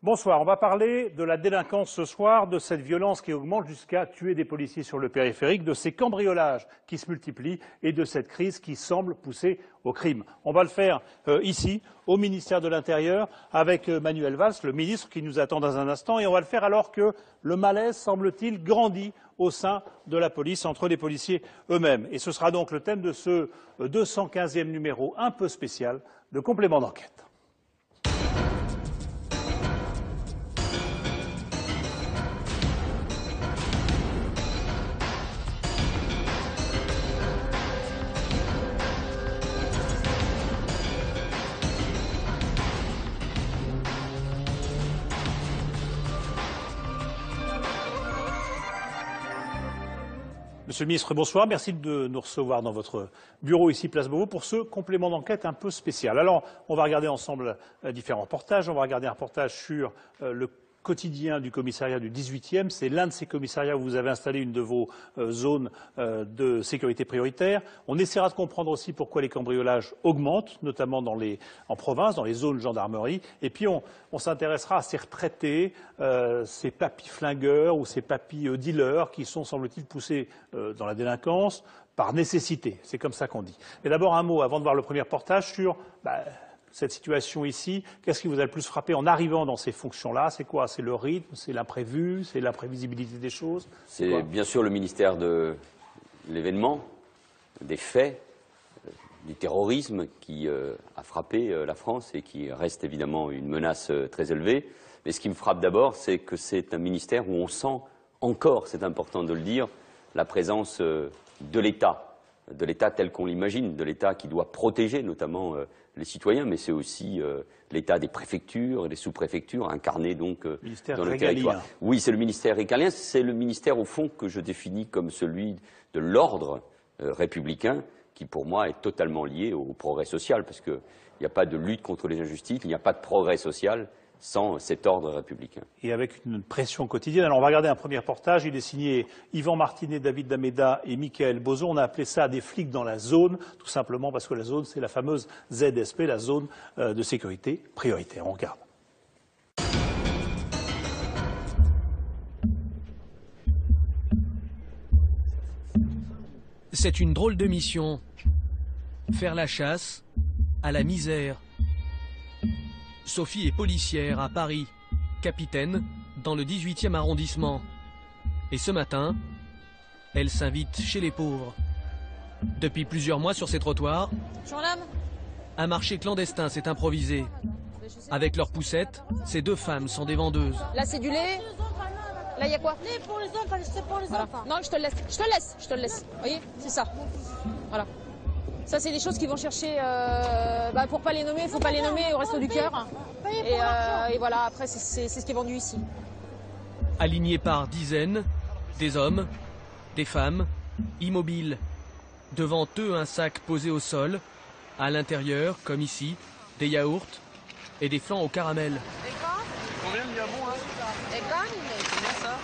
Bonsoir, on va parler de la délinquance ce soir, de cette violence qui augmente jusqu'à tuer des policiers sur le périphérique, de ces cambriolages qui se multiplient et de cette crise qui semble pousser au crime. On va le faire ici, au ministère de l'Intérieur, avec Manuel Valls, le ministre qui nous attend dans un instant, et on va le faire alors que le malaise, semble-t-il, grandit au sein de la police, entre les policiers eux-mêmes. Et ce sera donc le thème de ce 215e numéro un peu spécial de Complément d'enquête. Monsieur le ministre, bonsoir. Merci de nous recevoir dans votre bureau ici, Place Beauvau, pour ce complément d'enquête un peu spécial. Alors, on va regarder ensemble différents reportages. On va regarder un reportage sur le quotidien du commissariat du 18e. C'est l'un de ces commissariats où vous avez installé une de vos zones de sécurité prioritaire. On essaiera de comprendre aussi pourquoi les cambriolages augmentent, notamment en province, dans les zones gendarmerie. Et puis, on s'intéressera à ces retraités, ces papis flingueurs ou ces papis dealers qui sont, semble-t-il, poussés dans la délinquance par nécessité. C'est comme ça qu'on dit. Mais d'abord, un mot, avant de voir le premier reportage, sur cette situation ici. Qu'est-ce qui vous a le plus frappé en arrivant dans ces fonctions-là? C'est quoi? C'est le rythme, c'est l'imprévu, c'est l'imprévisibilité des choses? C'est bien sûr le ministère de l'événement, des faits, du terrorisme qui a frappé la France et qui reste évidemment une menace très élevée. Mais ce qui me frappe d'abord, c'est que c'est un ministère où on sent encore, c'est important de le dire, la présence de l'État tel qu'on l'imagine, de l'État qui doit protéger notamment les citoyens, mais c'est aussi l'État des préfectures et des sous-préfectures, incarné donc dans le territoire. Oui, c'est le ministère régalien, c'est le ministère au fond que je définis comme celui de l'ordre républicain, qui pour moi est totalement lié au progrès social, parce qu'il n'y a pas de lutte contre les injustices, il n'y a pas de progrès social sans cet ordre républicain. Et avec une pression quotidienne. Alors on va regarder un premier reportage, il est signé Yvan Martinet, David Dameda et Michael Bozo. On a appelé ça des flics dans la zone, tout simplement parce que la zone, c'est la fameuse ZSP, la zone de sécurité prioritaire. On regarde. C'est une drôle de mission. Faire la chasse à la misère. Sophie est policière à Paris, capitaine dans le 18e arrondissement. Et ce matin, elle s'invite chez les pauvres. Depuis plusieurs mois sur ces trottoirs, un marché clandestin s'est improvisé. Avec leurs poussettes, ces deux femmes sont des vendeuses. Là c'est du lait. Là il y a quoi? Lait pour les enfants, c'est pour les enfants. Non, je te le laisse. Vous voyez, c'est ça. Voilà. Ça, c'est des choses qu'ils vont chercher, pour pas les nommer, il faut pas les nommer au Resto du Cœur. Et voilà, après, c'est ce qui est vendu ici. Alignés par dizaines, des hommes, des femmes, immobiles. Devant eux, un sac posé au sol. À l'intérieur, comme ici, des yaourts et des flancs au caramel. Combien de gabons, hein? C'est bien ça?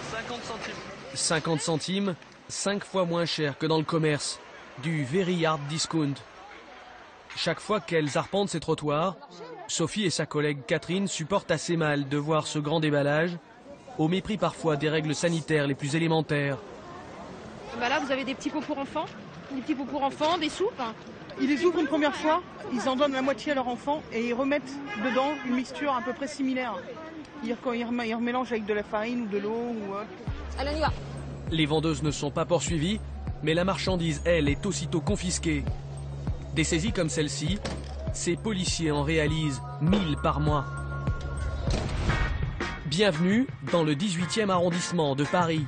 50 centimes. 50 centimes, 5 fois moins cher que dans le commerce. Du very hard discount. Chaque fois qu'elles arpentent ces trottoirs, Sophie et sa collègue Catherine supportent assez mal de voir ce grand déballage, au mépris parfois des règles sanitaires les plus élémentaires. Là, vous avez des petits pots pour enfants, des soupes. Ils les ouvrent une première fois, ils en donnent la moitié à leur enfant et ils remettent dedans une mixture à peu près similaire. Ils remélangent avec de la farine ou de l'eau ou autre. Allez, on y va. Les vendeuses ne sont pas poursuivies, mais la marchandise, elle, est aussitôt confisquée. Des saisies comme celle-ci, ces policiers en réalisent 1000 par mois. Bienvenue dans le 18e arrondissement de Paris.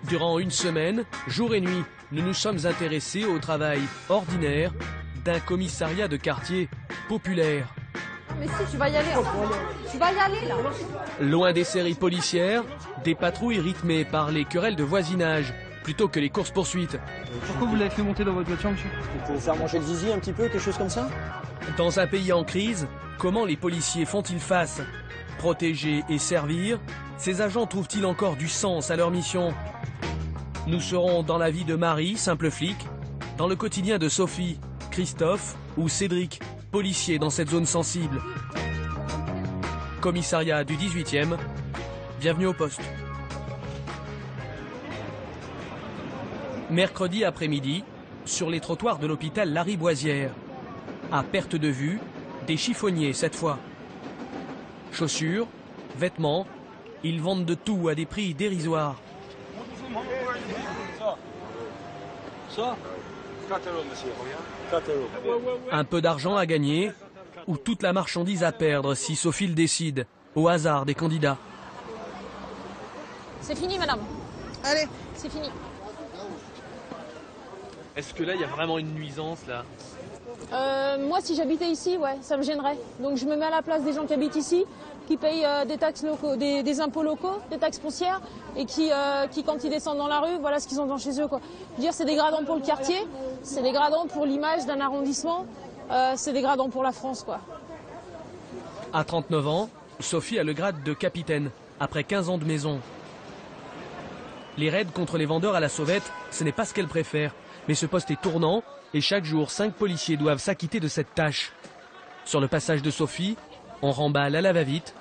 Durant une semaine, jour et nuit, nous nous sommes intéressés au travail ordinaire d'un commissariat de quartier populaire. Mais si, tu vas y aller. Tu vas y aller, là. Loin des séries policières, des patrouilles rythmées par les querelles de voisinage, plutôt que les courses-poursuites. Pourquoi vous l'avez fait monter dans votre voiture, monsieur? Pour faire manger le zizi un petit peu, quelque chose comme ça? Dans un pays en crise, comment les policiers font-ils face? Protéger et servir, ces agents trouvent-ils encore du sens à leur mission? Nous serons dans la vie de Marie, simple flic, dans le quotidien de Sophie, Christophe ou Cédric, policiers dans cette zone sensible. Commissariat du 18e, bienvenue au poste. Mercredi après-midi, sur les trottoirs de l'hôpital Lariboisière. À perte de vue, des chiffonniers cette fois. Chaussures, vêtements, ils vendent de tout à des prix dérisoires. Ça 4 euros, monsieur. 4 euros. Un peu d'argent à gagner ou toute la marchandise à perdre si Sophie le décide, au hasard des candidats. C'est fini, madame. Allez. C'est fini. Est-ce que là, il y a vraiment une nuisance, là? Moi, si j'habitais ici, ouais, ça me gênerait. Donc je me mets à la place des gens qui habitent ici, qui payent des taxes locaux, des impôts locaux, des taxes foncières, et qui, quand ils descendent dans la rue, voilà ce qu'ils ont dans chez eux, quoi. Je veux dire, c'est dégradant pour le quartier, c'est dégradant pour l'image d'un arrondissement, c'est dégradant pour la France, quoi. À 39 ans, Sophie a le grade de capitaine, après 15 ans de maison. Les raids contre les vendeurs à la sauvette, ce n'est pas ce qu'elle préfère. Mais ce poste est tournant et chaque jour, 5 policiers doivent s'acquitter de cette tâche. Sur le passage de Sophie, on remballe à la va-vite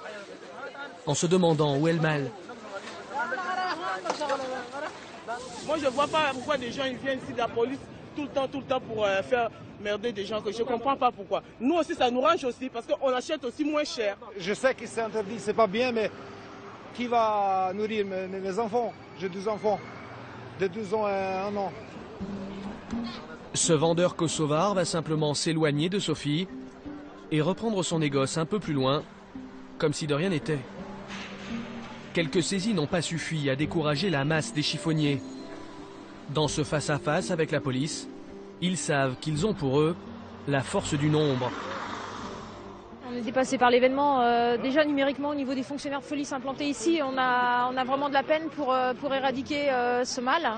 en se demandant où est le mal. Moi, je ne vois pas pourquoi des gens ils viennent ici de la police tout le temps pour faire merder des gens que je ne comprends pas pourquoi. Nous aussi, ça nous range aussi parce qu'on achète aussi moins cher. Je sais que c'est interdit, c'est pas bien, mais qui va nourrir mes enfants? J'ai 2 enfants, de 12 ans à 1 an. Ce vendeur kosovar va simplement s'éloigner de Sophie et reprendre son négoce un peu plus loin, comme si de rien n'était. Quelques saisies n'ont pas suffi à décourager la masse des chiffonniers. Dans ce face-à-face avec la police, ils savent qu'ils ont pour eux la force du nombre. On est dépassé par l'événement. Déjà numériquement au niveau des fonctionnaires de police implantés ici, on a vraiment de la peine pour éradiquer ce mal.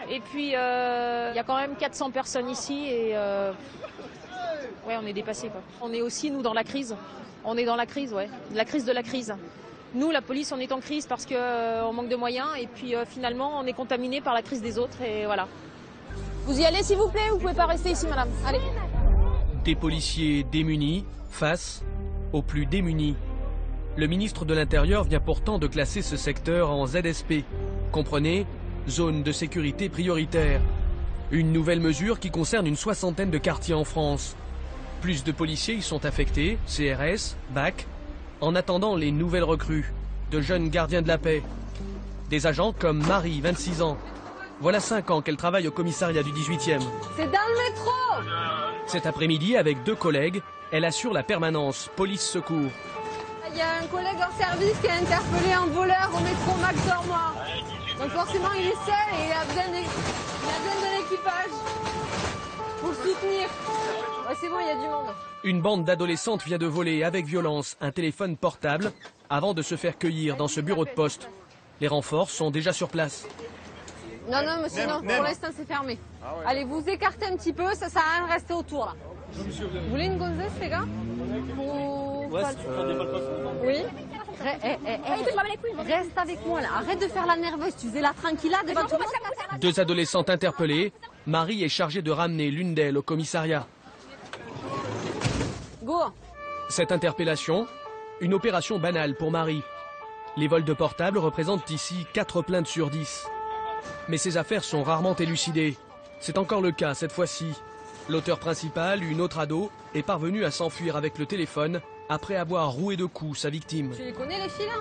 Et puis il y a quand même 400 personnes ici et ouais, on est dépassé, quoi. On est aussi nous dans la crise. On est dans la crise, ouais, la crise de la crise. Nous, la police, on est en crise parce qu'on manque de moyens et puis finalement on est contaminé par la crise des autres et voilà. Vous y allez s'il vous plaît, vous pouvez pas rester ici, madame. Allez. Des policiers démunis face aux plus démunis. Le ministre de l'Intérieur vient pourtant de classer ce secteur en ZSP. Comprenez, zone de sécurité prioritaire. Une nouvelle mesure qui concerne une 60aine de quartiers en France. Plus de policiers y sont affectés, CRS, BAC, en attendant les nouvelles recrues, de jeunes gardiens de la paix. Des agents comme Marie, 26 ans. Voilà 5 ans qu'elle travaille au commissariat du 18e. C'est dans le métro! Cet après-midi, avec 2 collègues, elle assure la permanence police-secours. Il y a un collègue hors service qui a interpellé un voleur au métro Max Dormois. Donc forcément il est seul et il a besoin de l'équipage pour le soutenir. Ouais, c'est bon, il y a du monde. Une bande d'adolescentes vient de voler avec violence un téléphone portable avant de se faire cueillir dans ce bureau de poste. Les renforts sont déjà sur place. Non, non, monsieur, non. Pour l'instant, c'est fermé. Allez, vous écartez un petit peu, ça sert à rien de rester autour, là. Vous voulez une gonzesse, les gars? Ouais, si tu fais des malfaçons. Oui. Reste avec moi, là. Arrête de faire la nerveuse. Tu faisais la tranquilla devant tout le monde. 2 adolescentes interpellées. Marie est chargée de ramener l'une d'elles au commissariat. Go. Cette interpellation, une opération banale pour Marie. Les vols de portable représentent ici 4 plaintes sur 10. Mais ces affaires sont rarement élucidées. C'est encore le cas cette fois-ci. L'auteur principal, une autre ado, est parvenu à s'enfuir avec le téléphone après avoir roué de coups sa victime. Tu les connais les filles là?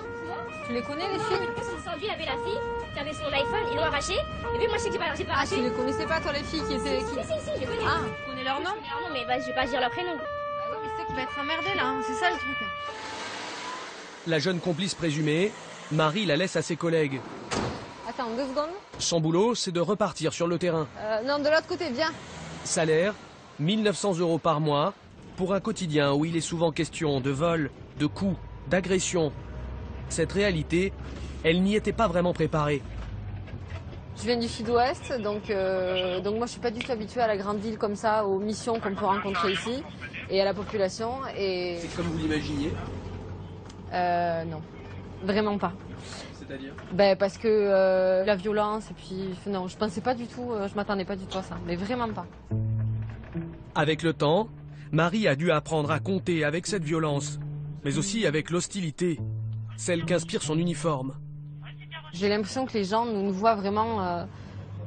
Tu les connais les filles? Il avait la fille qui avait son iPhone, ils l'ont arraché. Et puis moi je sais que j'ai pas arraché. Tu les connaissais pas toi les filles qui étaient qui? Si, je les connais. Ah, tu connais leur nom? Non mais bah, je vais pas dire leur prénom. Mais c'est qui va être emmerdé là, hein. C'est ça le truc. La jeune complice présumée, Marie la laisse à ses collègues. Attends, 2 secondes. Son boulot, c'est de repartir sur le terrain. Non, de l'autre côté, viens. Salaire, 1 900 € par mois, pour un quotidien où il est souvent question de vol, de coups, d'agression. Cette réalité, elle n'y était pas vraiment préparée. Je viens du sud-ouest, donc moi je suis pas du tout habituée à la grande ville comme ça, aux missions qu'on peut rencontrer ici, et à la population. Et... C'est comme vous l'imaginiez? Non, vraiment pas. C'est-à-dire? Ben, parce que la violence, et puis non, je pensais pas du tout, je m'attendais pas du tout à ça, mais vraiment pas. Avec le temps, Marie a dû apprendre à compter avec cette violence. mais aussi avec l'hostilité, celle qu'inspire son uniforme. J'ai l'impression que les gens nous voient vraiment,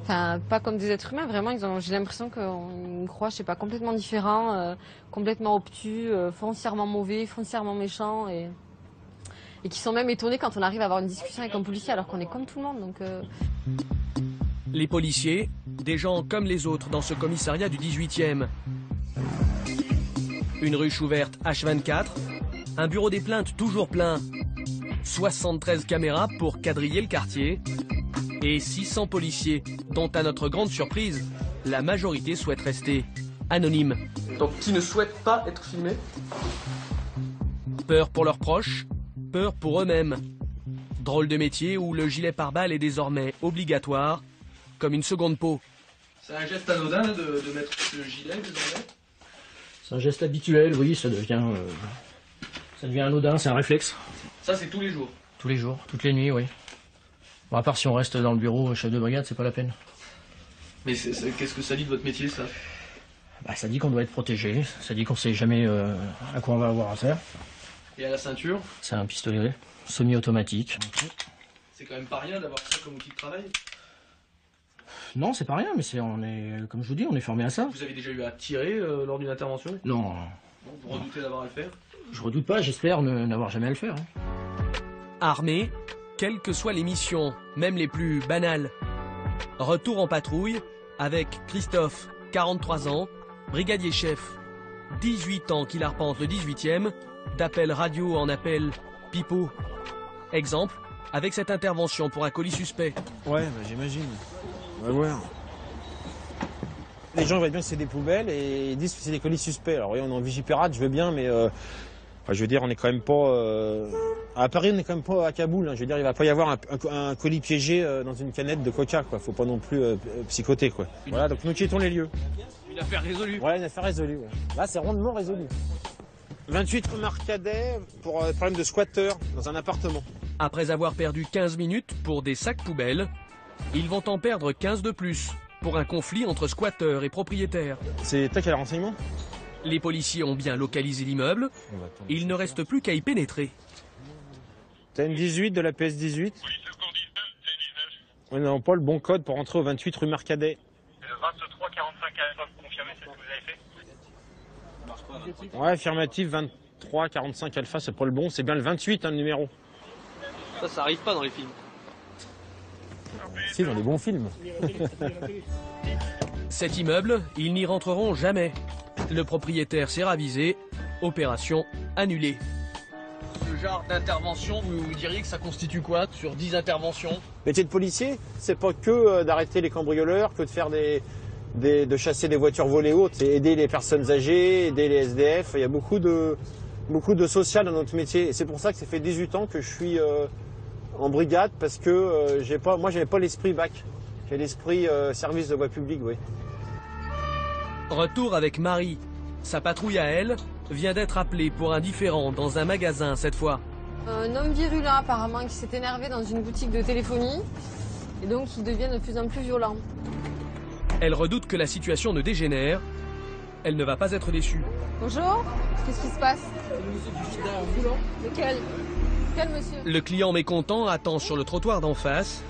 enfin pas comme des êtres humains, vraiment. J'ai l'impression qu'on nous croit, je sais pas, complètement différents, complètement obtus, foncièrement mauvais, foncièrement méchants, et qui sont même étonnés quand on arrive à avoir une discussion avec un policier alors qu'on est comme tout le monde. Donc, Les policiers, des gens comme les autres dans ce commissariat du 18e. Une ruche ouverte H24, un bureau des plaintes toujours plein, 73 caméras pour quadriller le quartier et 600 policiers, dont à notre grande surprise, la majorité souhaite rester anonyme. Donc qui ne souhaitent pas être filmés? Peur pour leurs proches, peur pour eux-mêmes. Drôle de métier où le gilet pare-balles est désormais obligatoire, comme une seconde peau. C'est un geste anodin de mettre le gilet désormais? C'est un geste habituel, oui, ça devient anodin, c'est un réflexe. Ça c'est tous les jours? Tous les jours, toutes les nuits, oui. Bon, à part si on reste dans le bureau chef de brigade, c'est pas la peine. Mais qu'est-ce que ça dit de votre métier, ça? Bah, ça dit qu'on doit être protégé, ça dit qu'on sait jamais à quoi on va avoir affaire. Et à la ceinture? C'est un pistolet semi-automatique. C'est quand même pas rien d'avoir ça comme outil de travail? Non, c'est pas rien, mais comme je vous dis, on est formé à ça. Vous avez déjà eu à tirer lors d'une intervention? Non. Vous redoutez d'avoir à le faire? Je redoute pas, j'espère n'avoir jamais à le faire. Hein. Armé, quelles que soient les missions, même les plus banales. Retour en patrouille avec Christophe, 43 ans, brigadier chef. 18 ans qu'il arpente le 18e, d'appel radio en appel pipeau. Exemple, avec cette intervention pour un colis suspect. Ouais, bah j'imagine. On va voir. Les gens voient bien que c'est des poubelles et ils disent que c'est des colis suspects. Alors oui, on est en Vigipirate, je veux bien, mais je veux dire, on est quand même pas... À Paris, on est quand même pas à Kaboul. Hein. Je veux dire, il va pas y avoir un colis piégé dans une canette de coca, quoi. Faut pas non plus psychoter, quoi. Voilà, donc nous quittons les lieux. Une affaire résolue? Ouais, une affaire résolue, ouais. Là, c'est rondement résolu. 28 rue Marcadet pour problème de squatter dans un appartement. Après avoir perdu 15 minutes pour des sacs poubelles, ils vont en perdre 15 de plus pour un conflit entre squatteurs et propriétaires. C'est toi qui as le renseignement? Les policiers ont bien localisé l'immeuble. Il ne reste plus qu'à y pénétrer. T'as une 18 de la PS 18? Oui, c'est le code 19, c'est 19. Oui, non, pas le bon code pour rentrer au 28 rue Marcadet. C'est le 2345 alpha, vous confirmez ce que vous avez fait? Ouais, affirmatif, 2345 alpha, c'est pas le bon, c'est bien le 28, hein, le numéro. Ça arrive pas dans les films. Si, dans les bons films. Cet immeuble, ils n'y rentreront jamais. Le propriétaire s'est ravisé. Opération annulée. Ce genre d'intervention, vous diriez que ça constitue quoi sur 10 interventions? Le métier de policier, c'est pas que d'arrêter les cambrioleurs, que de faire de chasser des voitures volées hautes, c'est aider les personnes âgées, aider les SDF. Il y a beaucoup de social dans notre métier. Et c'est pour ça que ça fait 18 ans que je suis en brigade, parce que moi j'avais pas l'esprit bac. J'ai l'esprit service de voie publique, oui. Retour avec Marie. Sa patrouille à elle vient d'être appelée pour un différend dans un magasin cette fois. Un homme virulent apparemment qui s'est énervé dans une boutique de téléphonie et donc il devient de plus en plus violent. Elle redoute que la situation ne dégénère. Elle ne va pas être déçue. Bonjour, qu'est-ce qui se passe? Lequel? Quel monsieur? Le client mécontent attend sur le trottoir d'en face.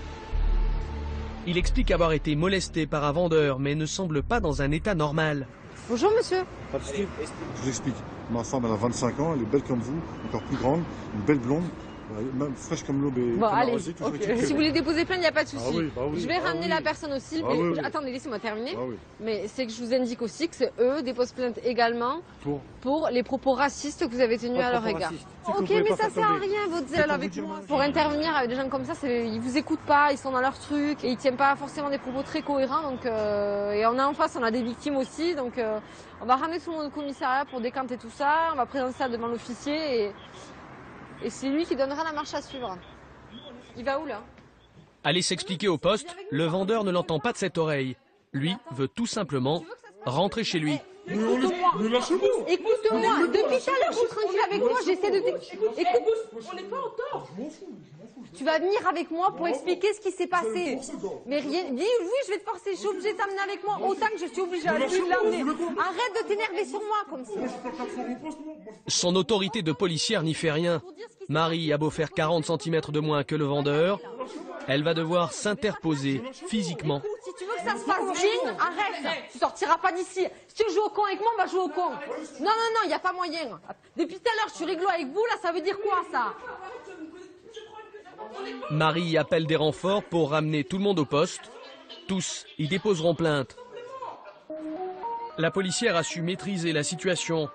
Il explique avoir été molesté par un vendeur, mais ne semble pas dans un état normal. Bonjour monsieur. Je vous explique. Ma femme, elle a 25 ans, elle est belle comme vous, encore plus grande, une belle blonde, même fraîche comme l'aube. Bon, allez, okay. Si vous voulez déposer plainte, il n'y a pas de souci. Ah oui, bah oui, je vais ramener la personne aussi. Mais oui. Attendez, laissez-moi terminer. Ah oui. Mais c'est que je vous indique aussi que eux déposent plainte également pour les propos racistes que vous avez tenus à leur égard. Ok, mais ça sert à rien votre zèle avec moi. Pour intervenir avec des gens comme ça, ils vous écoutent pas, ils sont dans leur truc et ils tiennent pas forcément des propos très cohérents. Donc, et on a en face, on a des victimes aussi. Donc on va ramener tout le monde au commissariat pour décanter tout ça. On va présenter ça devant l'officier et c'est lui qui donnera la marche à suivre. Il va où là? Aller s'expliquer au poste, le vendeur ne l'entend pas de cette oreille. Lui veut tout simplement rentrer chez lui. Écoute-moi. Écoute-moi. Depuis tout à l'heure, je suis tranquille avec moi. J'essaie de t'écouter. On n'est pas en tort. Je m'en fous. Tu vas venir avec moi pour expliquer ce qui s'est passé. Mais rien, dis oui, je vais te forcer, je suis obligée de t'amener avec moi, autant que je suis obligée de l'amener. Arrête de t'énerver sur moi comme ça. Son autorité de policière n'y fait rien. Marie a beau faire 40 cm de moins que le vendeur, elle va devoir s'interposer physiquement. Si tu veux que ça se passe bien, arrête. Tu sortiras pas d'ici. Si tu veux jouer au con avec moi, on va jouer au con. Non, il n'y a pas moyen. Depuis tout à l'heure, je suis rigolo avec vous, là, ça veut dire quoi, ça? Marie appelle des renforts pour ramener tout le monde au poste. Tous y déposeront plainte. La policière a su maîtriser la situation,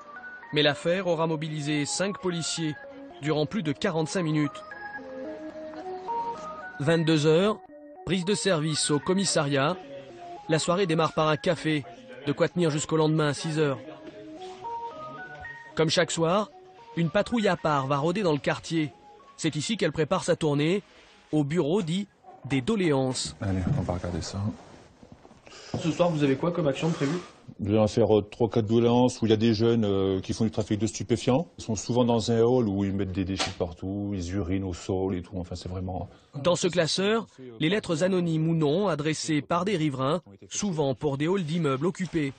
mais l'affaire aura mobilisé 5 policiers durant plus de 45 minutes. 22 h, prise de service au commissariat. La soirée démarre par un café, de quoi tenir jusqu'au lendemain à 6 h. Comme chaque soir, une patrouille à part va rôder dans le quartier. C'est ici qu'elle prépare sa tournée, au bureau dit des doléances. Allez, on va regarder ça. Ce soir, vous avez quoi comme action prévue? Je vais en faire 3-4 doléances où il y a des jeunes qui font du trafic de stupéfiants. Ils sont souvent dans un hall où ils mettent des déchets partout, ils urinent au sol et tout. Enfin, c'est vraiment... Dans ce classeur, les lettres anonymes ou non adressées par des riverains, souvent pour des halls d'immeubles occupés.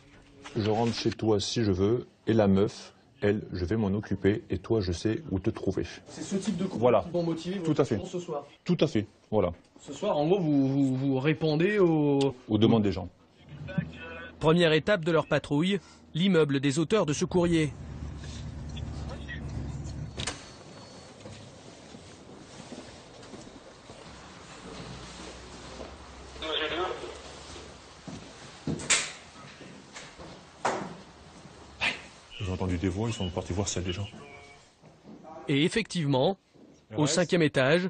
Je rentre chez toi si je veux, et la meuf, elle, je vais m'en occuper, et toi, je sais où te trouver. C'est ce type de voilà. qui vont motiver tout à fait. ce soir. Tout à fait, voilà. Ce soir, en gros, vous répondez aux demandes des gens. Première étape de leur patrouille, l'immeuble des auteurs de ce courrier. Ils ont entendu des voix, ils sont partis voir celle des gens. Et effectivement, au 5e étage,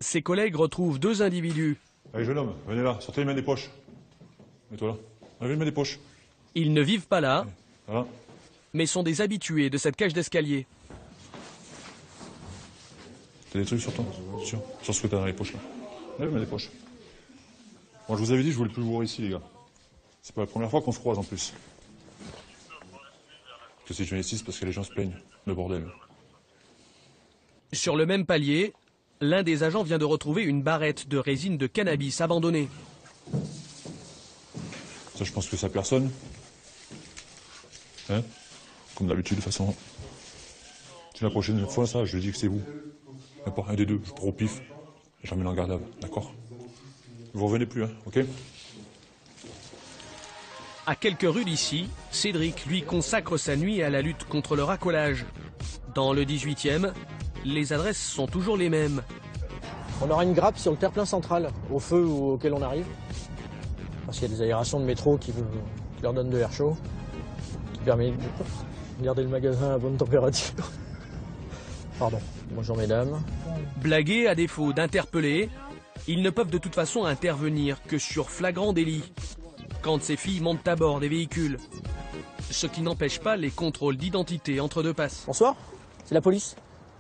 ses collègues retrouvent 2 individus. Allez, jeune homme, venez là, sortez les mains des poches. Mets-toi là. Levez les mains des poches. Ils ne vivent pas là, voilà. Mais sont des habitués de cette cage d'escalier. T'as des trucs sur toi? Sur ce que t'as dans les poches là. Levez les mains des poches. Bon, je vous avais dit, je voulais plus vous voir ici, les gars. C'est pas la première fois qu'on se croise en plus. Que si je viens ici, c'est parce que les gens se plaignent. Le bordel. Sur le même palier, l'un des agents vient de retrouver une barrette de résine de cannabis abandonnée. Ça, je pense que ça personne. Hein? Comme d'habitude, de toute façon. Si la prochaine fois, ça, je dis que c'est vous. N'importe un des deux, je prends au pif. Et je ramène en garde à vous, d'accord? Vous revenez plus, hein, ok? À quelques rues d'ici, Cédric, lui, consacre sa nuit à la lutte contre le racolage. Dans le 18e, les adresses sont toujours les mêmes. On aura une grappe sur le terre-plein central, au feu auquel on arrive. Parce qu'il y a des aérations de métro qui leur donnent de l'air chaud, qui permet de garder le magasin à bonne température. Pardon. Bonjour mesdames. Blagués à défaut d'interpeller, ils ne peuvent de toute façon intervenir que sur flagrant délit, quand ces filles montent à bord des véhicules. Ce qui n'empêche pas les contrôles d'identité entre 2 passes. Bonsoir, c'est la police.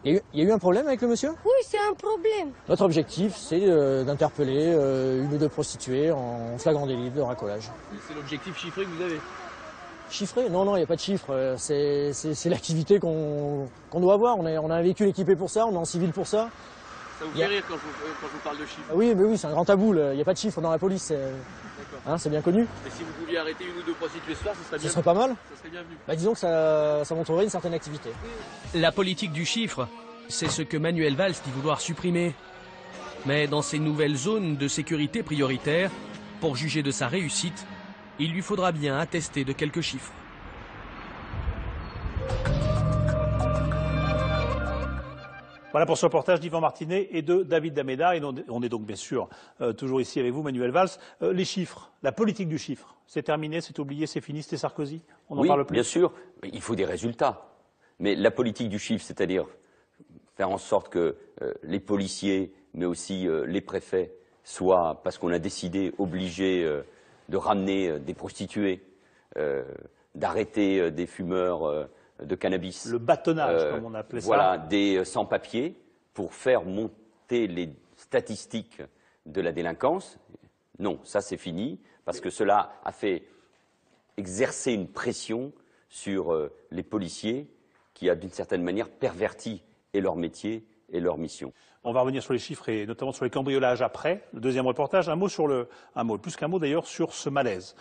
Il y a eu un problème avec le monsieur? Oui, c'est un problème. Notre objectif, c'est d'interpeller une ou 2 prostituées en flagrant délit de racolage. C'est l'objectif chiffré que vous avez? Chiffré? Non, il n'y a pas de chiffre. C'est l'activité qu'on doit avoir. On a un véhicule équipé pour ça, on est en civil pour ça. Ça vous fait rire quand je vous parle de chiffres? Oui, mais oui, c'est un grand tabou. Il n'y a pas de chiffre dans la police. C'est bien connu. Et si vous pouviez arrêter une ou 2 prostituées ce soir, ce serait bien. Ce serait pas mal. Ça serait bienvenu. Disons que ça montrerait une certaine activité. La politique du chiffre, c'est ce que Manuel Valls dit vouloir supprimer. Mais dans ces nouvelles zones de sécurité prioritaires, pour juger de sa réussite, il lui faudra bien attester de quelques chiffres. Voilà pour ce reportage d'Yvan Martinet et de David Dameda. Et on est donc bien sûr toujours ici avec vous, Manuel Valls. Les chiffres, la politique du chiffre, c'est terminé, c'est oublié, c'est fini, c'était Sarkozy? On en parle plus? Bien sûr, il faut des résultats. Mais la politique du chiffre, c'est-à-dire faire en sorte que les policiers, mais aussi les préfets, soient, parce qu'on a décidé, obligés de ramener des prostituées, d'arrêter des fumeurs de cannabis. Le bâtonnage, comme on appelait ça. Voilà, des sans-papiers, pour faire monter les statistiques de la délinquance. Non, ça c'est fini, parce que cela a fait exercer une pression sur les policiers qui a d'une certaine manière perverti et leur métier et et leur mission. On va revenir sur les chiffres et notamment sur les cambriolages après. Le deuxième reportage, plus qu'un mot d'ailleurs, sur ce malaise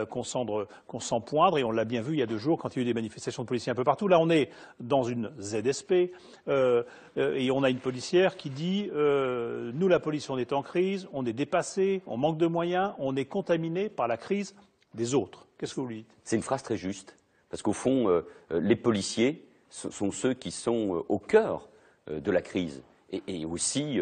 qu'on sent poindre, et on l'a bien vu il y a 2 jours quand il y a eu des manifestations de policiers un peu partout. Là, on est dans une ZSP et on a une policière qui dit nous, la police, on est en crise, on est dépassé, on manque de moyens, on est contaminé par la crise des autres. Qu'est-ce que vous lui dites? C'est une phrase très juste, parce qu'au fond, les policiers sont ceux qui sont au cœur de la crise. Et aussi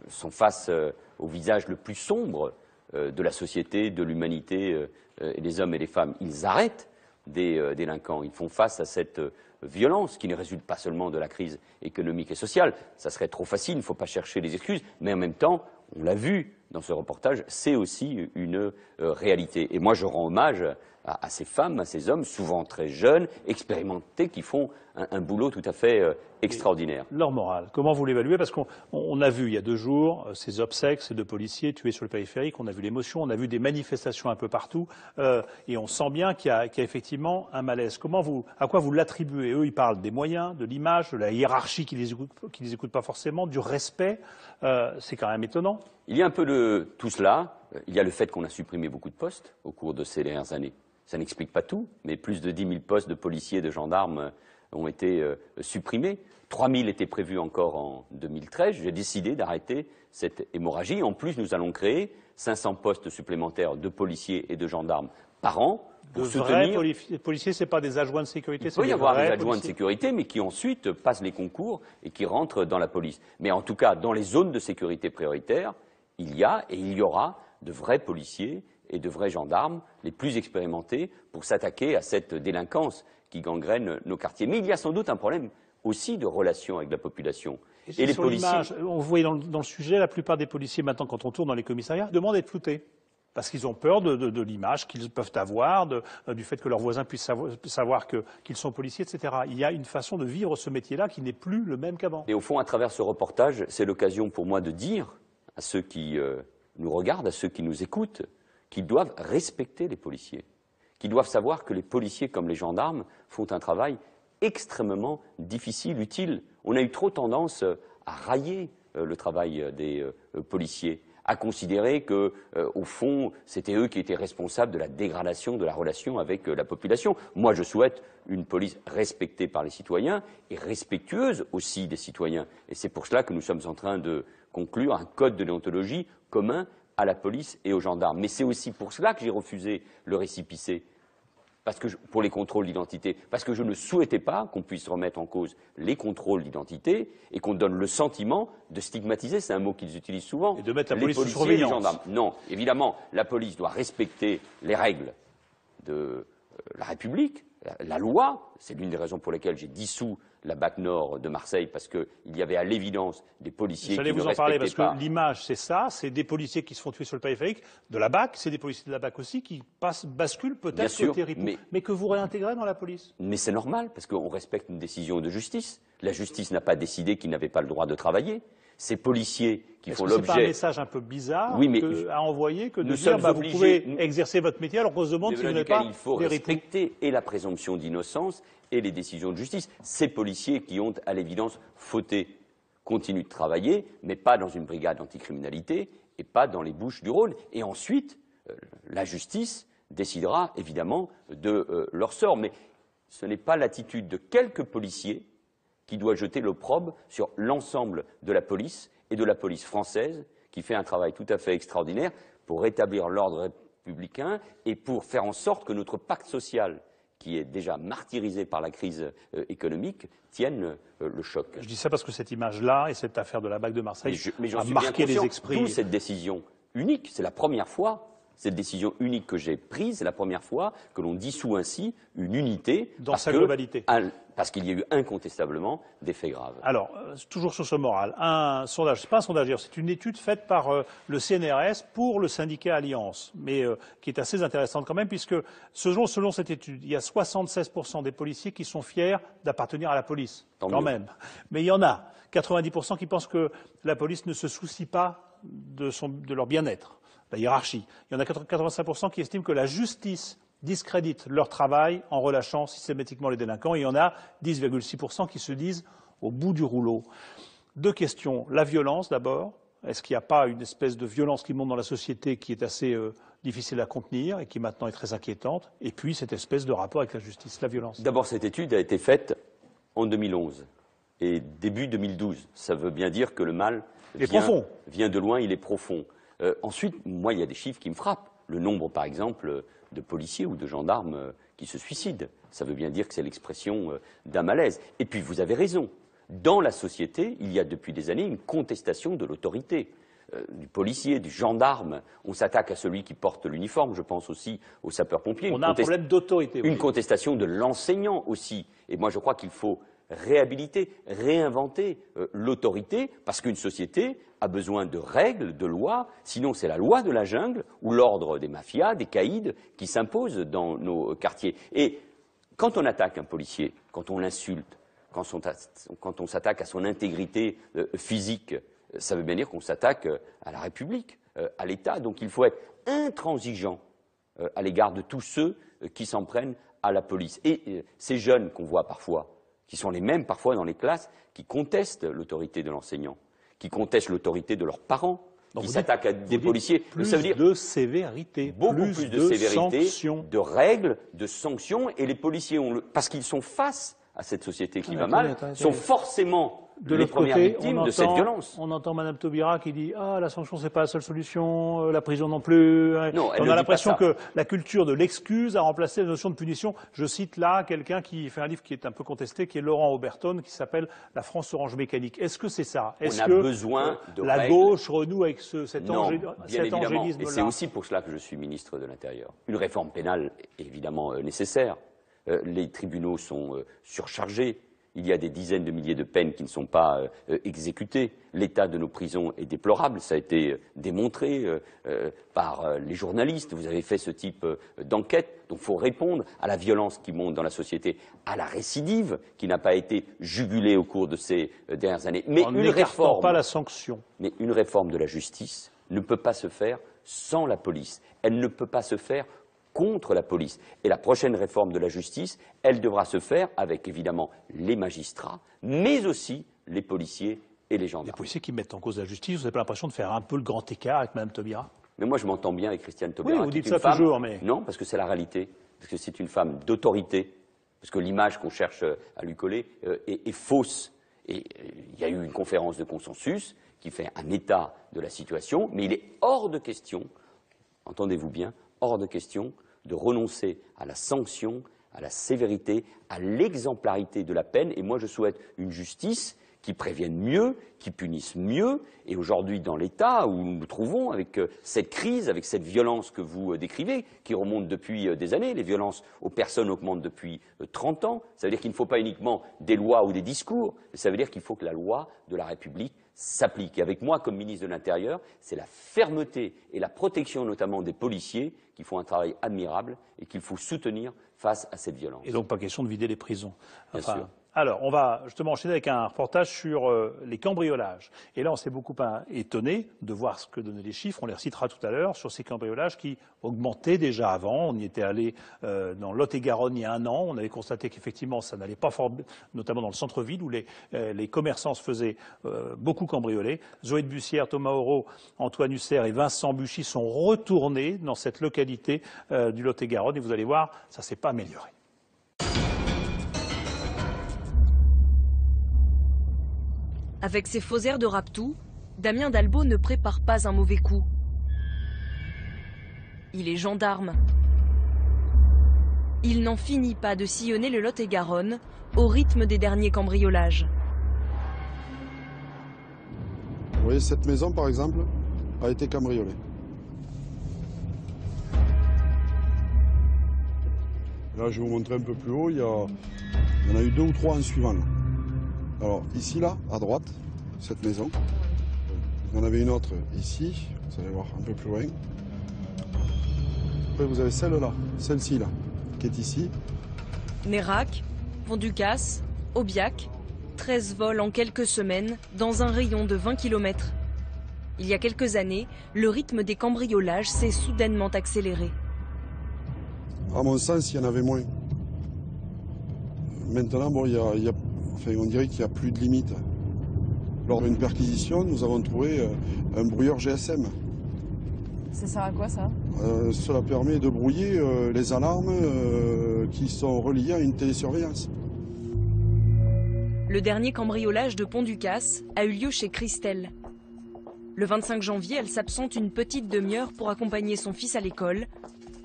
sont face au visage le plus sombre de la société, de l'humanité, et les hommes et les femmes. Ils arrêtent des délinquants, ils font face à cette violence qui ne résulte pas seulement de la crise économique et sociale. Ça serait trop facile, il ne faut pas chercher les excuses, mais en même temps, on l'a vu dans ce reportage, c'est aussi une réalité. Et moi, je rends hommage à ces femmes, à ces hommes, souvent très jeunes, expérimentés, qui font un boulot tout à fait extraordinaire. Leur morale, comment vous l'évaluez? Parce qu'on a vu il y a 2 jours ces obsèques, ces 2 policiers tués sur le périphérique, on a vu l'émotion, on a vu des manifestations un peu partout, et on sent bien qu'il y a effectivement un malaise. À quoi vous l'attribuez? Eux, ils parlent des moyens, de l'image, de la hiérarchie qui les écoute pas forcément, du respect. C'est quand même étonnant. Il y a un peu de tout cela. Il y a le fait qu'on a supprimé beaucoup de postes au cours de ces dernières années. Ça n'explique pas tout, mais plus de 10 000 postes de policiers et de gendarmes ont été supprimés. 3 000 étaient prévus encore en 2013. J'ai décidé d'arrêter cette hémorragie. En plus, nous allons créer 500 postes supplémentaires de policiers et de gendarmes par an. De vrais policiers, ce n'est pas des adjoints de sécurité? Il peut y avoir des adjoints de sécurité, mais qui ensuite passent les concours et qui rentrent dans la police. Mais en tout cas, dans les zones de sécurité prioritaires, il y a et il y aura de vrais policiers et de vrais gendarmes, les plus expérimentés, pour s'attaquer à cette délinquance qui gangrène nos quartiers. Mais il y a sans doute un problème aussi de relation avec la population. Et les policiers... On voit dans le sujet, la plupart des policiers, maintenant, quand on tourne dans les commissariats, demandent d'être floutés. Parce qu'ils ont peur de l'image qu'ils peuvent avoir, du fait que leurs voisins puissent savoir qu'ils sont policiers, etc. Il y a une façon de vivre ce métier-là qui n'est plus le même qu'avant. Et au fond, à travers ce reportage, c'est l'occasion pour moi de dire à ceux qui nous regardent, à ceux qui nous écoutent, qu'ils doivent respecter les policiers, qu'ils doivent savoir que les policiers comme les gendarmes font un travail extrêmement difficile, utile. On a eu trop tendance à railler le travail des policiers, à considérer que, au fond, c'était eux qui étaient responsables de la dégradation de la relation avec la population. Moi, je souhaite une police respectée par les citoyens et respectueuse aussi des citoyens. Et c'est pour cela que nous sommes en train de conclure un code de déontologie commun à la police et aux gendarmes. Mais c'est aussi pour cela que j'ai refusé le récépissé, pour les contrôles d'identité, parce que je ne souhaitais pas qu'on puisse remettre en cause les contrôles d'identité et qu'on donne le sentiment de stigmatiser, c'est un mot qu'ils utilisent souvent, et de mettre la les police sous policiers surveillance. et les gendarmes. Non, évidemment, la police doit respecter les règles de la République, la loi. C'est l'une des raisons pour lesquelles j'ai dissous la BAC Nord de Marseille, parce qu'il y avait à l'évidence des policiers qui ne respectaient pas. J'allais vous en parler, parce que l'image, c'est ça, c'est des policiers qui se font tuer sur le périphérique, de la BAC, c'est des policiers de la BAC aussi qui basculent peut-être côté ripou, mais que vous réintégrez dans la police. Mais c'est normal, parce qu'on respecte une décision de justice. La justice n'a pas décidé qu'ils n'avaient pas le droit de travailler. Ces policiers qui font l'objet... C'est pas un message un peu bizarre à envoyer que de dire vous pouvez exercer votre métier alors qu'on se demande si vous n'êtes pas... Il faut respecter et la présomption d'innocence et les décisions de justice. Ces policiers qui ont, à l'évidence, fauté, continuent de travailler, mais pas dans une brigade anticriminalité et pas dans les Bouches du Rhône. Et ensuite, la justice décidera évidemment de leur sort. Mais ce n'est pas l'attitude de quelques policiers qui doit jeter l'opprobre sur l'ensemble de la police et de la police française, qui fait un travail tout à fait extraordinaire pour rétablir l'ordre républicain et pour faire en sorte que notre pacte social, qui est déjà martyrisé par la crise économique, tienne le choc. Je dis ça parce que cette image-là et cette affaire de la BAC de Marseille a marqué les esprits. D'où cette décision unique, c'est la première fois. Cette décision unique que j'ai prise, c'est la première fois que l'on dissout ainsi une unité dans sa globalité. Parce qu'il y a eu incontestablement des faits graves. Alors, toujours sur ce moral, un sondage, c'est pas un sondage d'ailleurs, c'est une étude faite par le CNRS pour le syndicat Alliance, mais qui est assez intéressante quand même, puisque selon cette étude, il y a 76% des policiers qui sont fiers d'appartenir à la police, quand même. Mais il y en a 90% qui pensent que la police ne se soucie pas de leur bien-être. La hiérarchie. Il y en a 85% qui estiment que la justice discrédite leur travail en relâchant systématiquement les délinquants. Et il y en a 10,6% qui se disent au bout du rouleau. Deux questions. La violence, d'abord. Est-ce qu'il n'y a pas une espèce de violence qui monte dans la société qui est assez difficile à contenir et qui maintenant est très inquiétante? Et puis, cette espèce de rapport avec la justice, la violence. D'abord, cette étude a été faite en 2011 et début 2012. Ça veut bien dire que le mal vient de loin, il est profond. Ensuite, moi, il y a des chiffres qui me frappent. Le nombre, par exemple, de policiers ou de gendarmes qui se suicident. Ça veut bien dire que c'est l'expression d'un malaise. Et puis, vous avez raison. Dans la société, il y a depuis des années une contestation de l'autorité. Du policier, du gendarme, on s'attaque à celui qui porte l'uniforme, je pense aussi aux sapeurs-pompiers. On a un problème d'autorité. Une contestation de l'enseignant aussi. Et moi, je crois qu'il faut réhabiliter, réinventer l'autorité, parce qu'une société a besoin de règles, de lois, sinon c'est la loi de la jungle ou l'ordre des mafias, des caïds qui s'impose dans nos quartiers. Et quand on attaque un policier, quand on l'insulte, quand on s'attaque à son intégrité physique, ça veut bien dire qu'on s'attaque à la République, à l'État. Donc il faut être intransigeant à l'égard de tous ceux qui s'en prennent à la police. Et ces jeunes qu'on voit parfois, qui sont les mêmes parfois dans les classes, qui contestent l'autorité de l'enseignant, qui contestent l'autorité de leurs parents, qui s'attaquent à des policiers. Plus ça veut dire de sévérité, beaucoup plus de sévérité, sanctions. De règles, de sanctions, et les policiers, parce qu'ils sont face à cette société qui va mal, sont forcément les premières victimes de cette violence. On entend Mme Taubira qui dit « Ah, la sanction, c'est pas la seule solution, la prison non plus ». Non, on a l'impression que la culture de l'excuse a remplacé la notion de punition. Je cite là quelqu'un qui fait un livre qui est un peu contesté, qui est Laurent Oberton, qui s'appelle « La France orange mécanique ». Est-ce que c'est ça? On a besoin de la règles. Gauche renoue avec cet angélisme-là? Et c'est aussi pour cela que je suis ministre de l'Intérieur. Une réforme pénale est évidemment nécessaire. Les tribunaux sont surchargés. Il y a des dizaines de milliers de peines qui ne sont pas exécutées. L'état de nos prisons est déplorable. Ça a été démontré par les journalistes. Vous avez fait ce type d'enquête. Donc il faut répondre à la violence qui monte dans la société, à la récidive qui n'a pas été jugulée au cours de ces dernières années. Mais une réforme, pas la sanction. Mais une réforme de la justice ne peut pas se faire sans la police. Elle ne peut pas se faire contre la police. Et la prochaine réforme de la justice, elle devra se faire avec évidemment les magistrats, mais aussi les policiers et les gendarmes. Les policiers qui mettent en cause la justice, vous n'avez pas l'impression de faire un peu le grand écart avec Mme Taubira? Mais moi je m'entends bien avec Christiane Taubira. Oui, vous dites ça toujours, mais... Non, parce que c'est la réalité, parce que c'est une femme d'autorité, parce que l'image qu'on cherche à lui coller est fausse. Et il y a eu une conférence de consensus qui fait un état de la situation, mais il est hors de question, entendez-vous bien, hors de question de renoncer à la sanction, à la sévérité, à l'exemplarité de la peine. Et moi, je souhaite une justice qui prévienne mieux, qui punisse mieux. Et aujourd'hui, dans l'état où nous nous trouvons, avec cette crise, avec cette violence que vous décrivez, qui remonte depuis des années, les violences aux personnes augmentent depuis 30 ans, ça veut dire qu'il ne faut pas uniquement des lois ou des discours, mais ça veut dire qu'il faut que la loi de la République s'applique. Et avec moi, comme ministre de l'Intérieur, c'est la fermeté et la protection notamment des policiers qui font un travail admirable et qu'il faut soutenir face à cette violence. Et donc pas question de vider les prisons. Bien sûr. Alors, on va justement enchaîner avec un reportage sur les cambriolages. Et là, on s'est beaucoup étonné de voir ce que donnaient les chiffres. On les recitera tout à l'heure sur ces cambriolages qui augmentaient déjà avant. On y était allé dans Lot-et-Garonne il y a un an. On avait constaté qu'effectivement, ça n'allait pas fort, notamment dans le centre-ville où les commerçants se faisaient beaucoup cambrioler. Zoé de Bussière, Thomas Auro, Antoine Husser et Vincent Buchy sont retournés dans cette localité du Lot-et-Garonne. Et vous allez voir, ça ne s'est pas amélioré. Avec ses faux airs de rapetou, Damien Dalbo ne prépare pas un mauvais coup. Il est gendarme. Il n'en finit pas de sillonner le Lot-et-Garonne au rythme des derniers cambriolages. Vous voyez, cette maison, par exemple, a été cambriolée. Là, je vais vous montrer un peu plus haut, il y en a eu 2 ou 3 en suivant. Là. Alors, ici, là, à droite, cette maison. Il y en avait une autre ici, vous allez voir un peu plus loin. Après, vous avez celle-là, celle-ci, là, qui est ici. Nérac, Pont-du-Casse, Aubiac, 13 vols en quelques semaines dans un rayon de 20 km. Il y a quelques années, le rythme des cambriolages s'est soudainement accéléré. À mon sens, il y en avait moins. Maintenant, bon, enfin, on dirait qu'il n'y a plus de limite. Lors d'une perquisition, nous avons trouvé un brouilleur GSM. Ça sert à quoi ça? Cela permet de brouiller les alarmes qui sont reliées à une télésurveillance. Le dernier cambriolage de Pont-du-Casse a eu lieu chez Christelle. Le 25 janvier, elle s'absente une petite demi-heure pour accompagner son fils à l'école.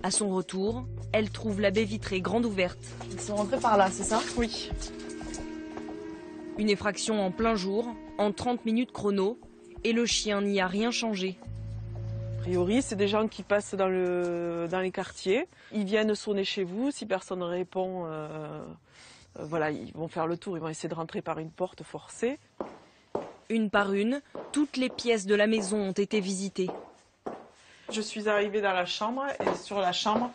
À son retour, elle trouve la baie vitrée grande ouverte. Ils sont rentrés par là, c'est ça? Oui. Une effraction en plein jour, en 30 minutes chrono, et le chien n'y a rien changé. A priori, c'est des gens qui passent dans les quartiers. Ils viennent sonner chez vous. Si personne ne répond, voilà, ils vont faire le tour. Ils vont essayer de rentrer par une porte forcée. Une par une, toutes les pièces de la maison ont été visitées. Je suis arrivée dans la chambre et sur la chambre,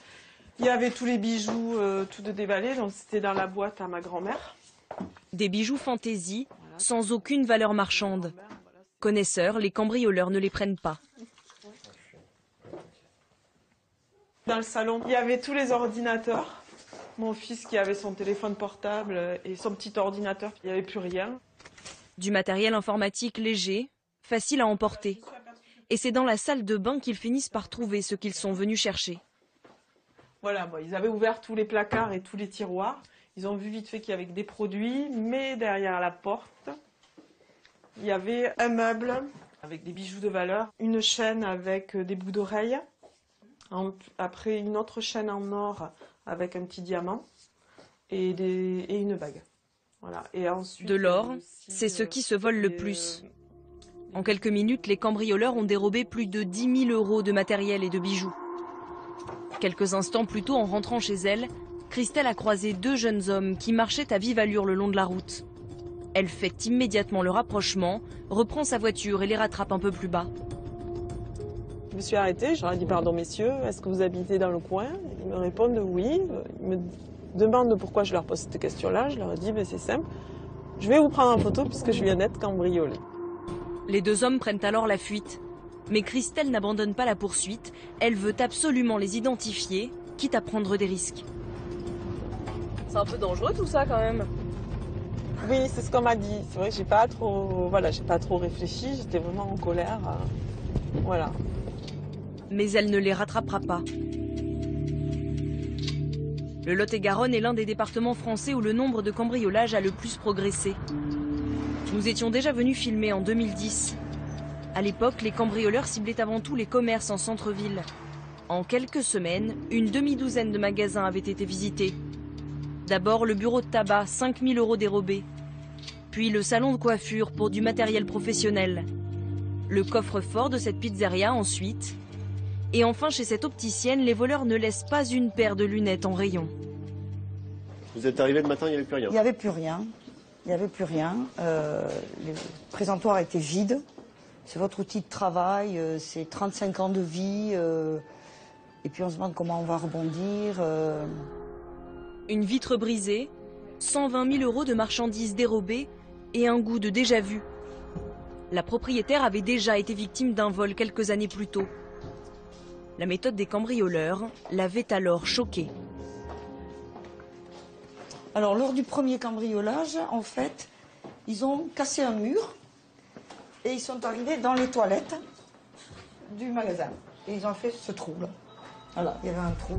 il y avait tous les bijoux, tout de déballé. Donc c'était dans la boîte à ma grand-mère. Des bijoux fantaisie, sans aucune valeur marchande. Connaisseurs, les cambrioleurs ne les prennent pas. Dans le salon, il y avait tous les ordinateurs. Mon fils qui avait son téléphone portable et son petit ordinateur, il n'y avait plus rien. Du matériel informatique léger, facile à emporter. Et c'est dans la salle de bain qu'ils finissent par trouver ce qu'ils sont venus chercher. Voilà, bon, ils avaient ouvert tous les placards et tous les tiroirs. Ils ont vu vite fait qu'il y avait des produits, mais derrière la porte, il y avait un meuble avec des bijoux de valeur, une chaîne avec des bouts d'oreilles, après une autre chaîne en or avec un petit diamant et une bague. Voilà. Et ensuite, de l'or, c'est ce qui se vole le plus. En quelques minutes, les cambrioleurs ont dérobé plus de 10 000 € de matériel et de bijoux. Quelques instants plus tôt, en rentrant chez elle, Christelle a croisé deux jeunes hommes qui marchaient à vive allure le long de la route. Elle fait immédiatement le rapprochement, reprend sa voiture et les rattrape un peu plus bas. Je me suis arrêtée, je leur ai dit « Pardon messieurs, est-ce que vous habitez dans le coin ?» Ils me répondent « Oui ». Ils me demandent pourquoi je leur pose cette question-là. Je leur ai dit « C'est simple, je vais vous prendre en photo puisque je viens d'être cambriolée ». Les deux hommes prennent alors la fuite. Mais Christelle n'abandonne pas la poursuite. Elle veut absolument les identifier, quitte à prendre des risques. C'est un peu dangereux tout ça quand même. Oui, c'est ce qu'on m'a dit. C'est vrai que j'ai pas trop réfléchi. J'étais vraiment en colère. Voilà. Mais elle ne les rattrapera pas. Le Lot-et-Garonne est l'un des départements français où le nombre de cambriolages a le plus progressé. Nous étions déjà venus filmer en 2010. À l'époque, les cambrioleurs ciblaient avant tout les commerces en centre-ville. En quelques semaines, une demi-douzaine de magasins avaient été visités. D'abord le bureau de tabac, 5 000 € dérobés. Puis le salon de coiffure pour du matériel professionnel. Le coffre-fort de cette pizzeria ensuite. Et enfin, chez cette opticienne, les voleurs ne laissent pas une paire de lunettes en rayon. Vous êtes arrivé le matin, il n'y avait plus rien? Il n'y avait plus rien. Il n'y avait plus rien. Le présentoir était vide. C'est votre outil de travail, c'est 35 ans de vie. Et puis on se demande comment on va rebondir. Une vitre brisée, 120 000 € de marchandises dérobées et un goût de déjà-vu. La propriétaire avait déjà été victime d'un vol quelques années plus tôt. La méthode des cambrioleurs l'avait alors choquée. Alors lors du premier cambriolage, en fait, ils ont cassé un mur et ils sont arrivés dans les toilettes du magasin. Et ils ont fait ce trou-là. Voilà, il y avait un trou.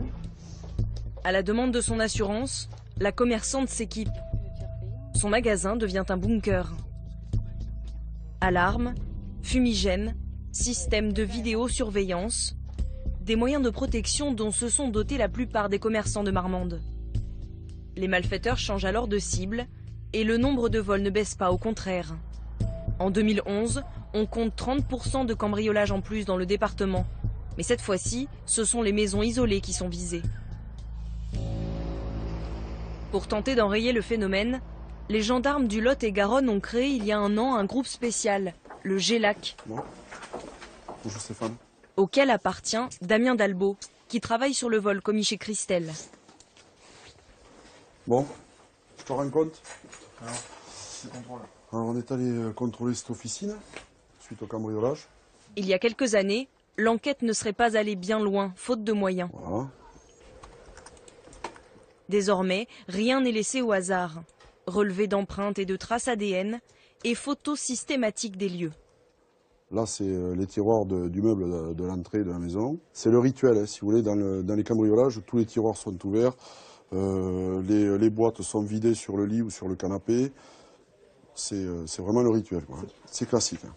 À la demande de son assurance, la commerçante s'équipe. Son magasin devient un bunker. Alarmes, fumigènes, système de vidéosurveillance, des moyens de protection dont se sont dotés la plupart des commerçants de Marmande. Les malfaiteurs changent alors de cible et le nombre de vols ne baisse pas, au contraire. En 2011, on compte 30% de cambriolages en plus dans le département. Mais cette fois-ci, ce sont les maisons isolées qui sont visées. Pour tenter d'enrayer le phénomène, les gendarmes du Lot-et-Garonne ont créé il y a un an un groupe spécial, le GELAC. Bonjour Stéphane. Auquel appartient Damien Dalbeau, qui travaille sur le vol commis chez Christelle. Bon, je te rends compte. Alors on est allé contrôler cette officine, suite au cambriolage. Il y a quelques années, l'enquête ne serait pas allée bien loin, faute de moyens. Voilà. Désormais, rien n'est laissé au hasard. Relevé d'empreintes et de traces ADN, et photos systématiques des lieux. Là, c'est les tiroirs du meuble de l'entrée de la maison. C'est le rituel, hein, si vous voulez, dans les cambriolages, tous les tiroirs sont ouverts, les boîtes sont vidées sur le lit ou sur le canapé. C'est vraiment le rituel, quoi. C'est classique. Hein.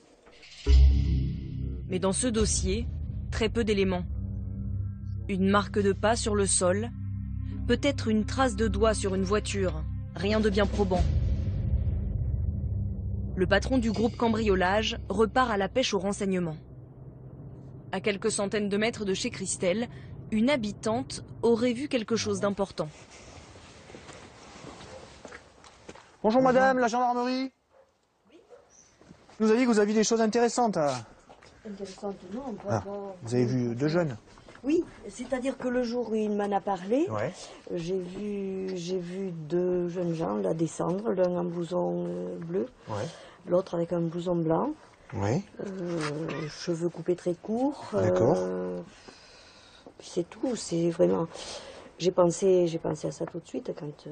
Mais dans ce dossier, très peu d'éléments. Une marque de pas sur le sol, peut-être une trace de doigt sur une voiture, rien de bien probant. Le patron du groupe cambriolage repart à la pêche aux renseignements. À quelques centaines de mètres de chez Christelle, une habitante aurait vu quelque chose d'important. Bonjour madame, la gendarmerie. Oui. Vous avez dit que vous aviez des choses intéressantes. Intéressantes, non. Vous avez vu 2 jeunes? Oui, c'est-à-dire que le jour où il m'en a parlé, ouais. j'ai vu 2 jeunes gens là descendre, l'un en blouson bleu, ouais. L'autre avec un blouson blanc, ouais. Cheveux coupés très courts. D'accord. C'est tout, c'est vraiment... J'ai pensé à ça tout de suite quand...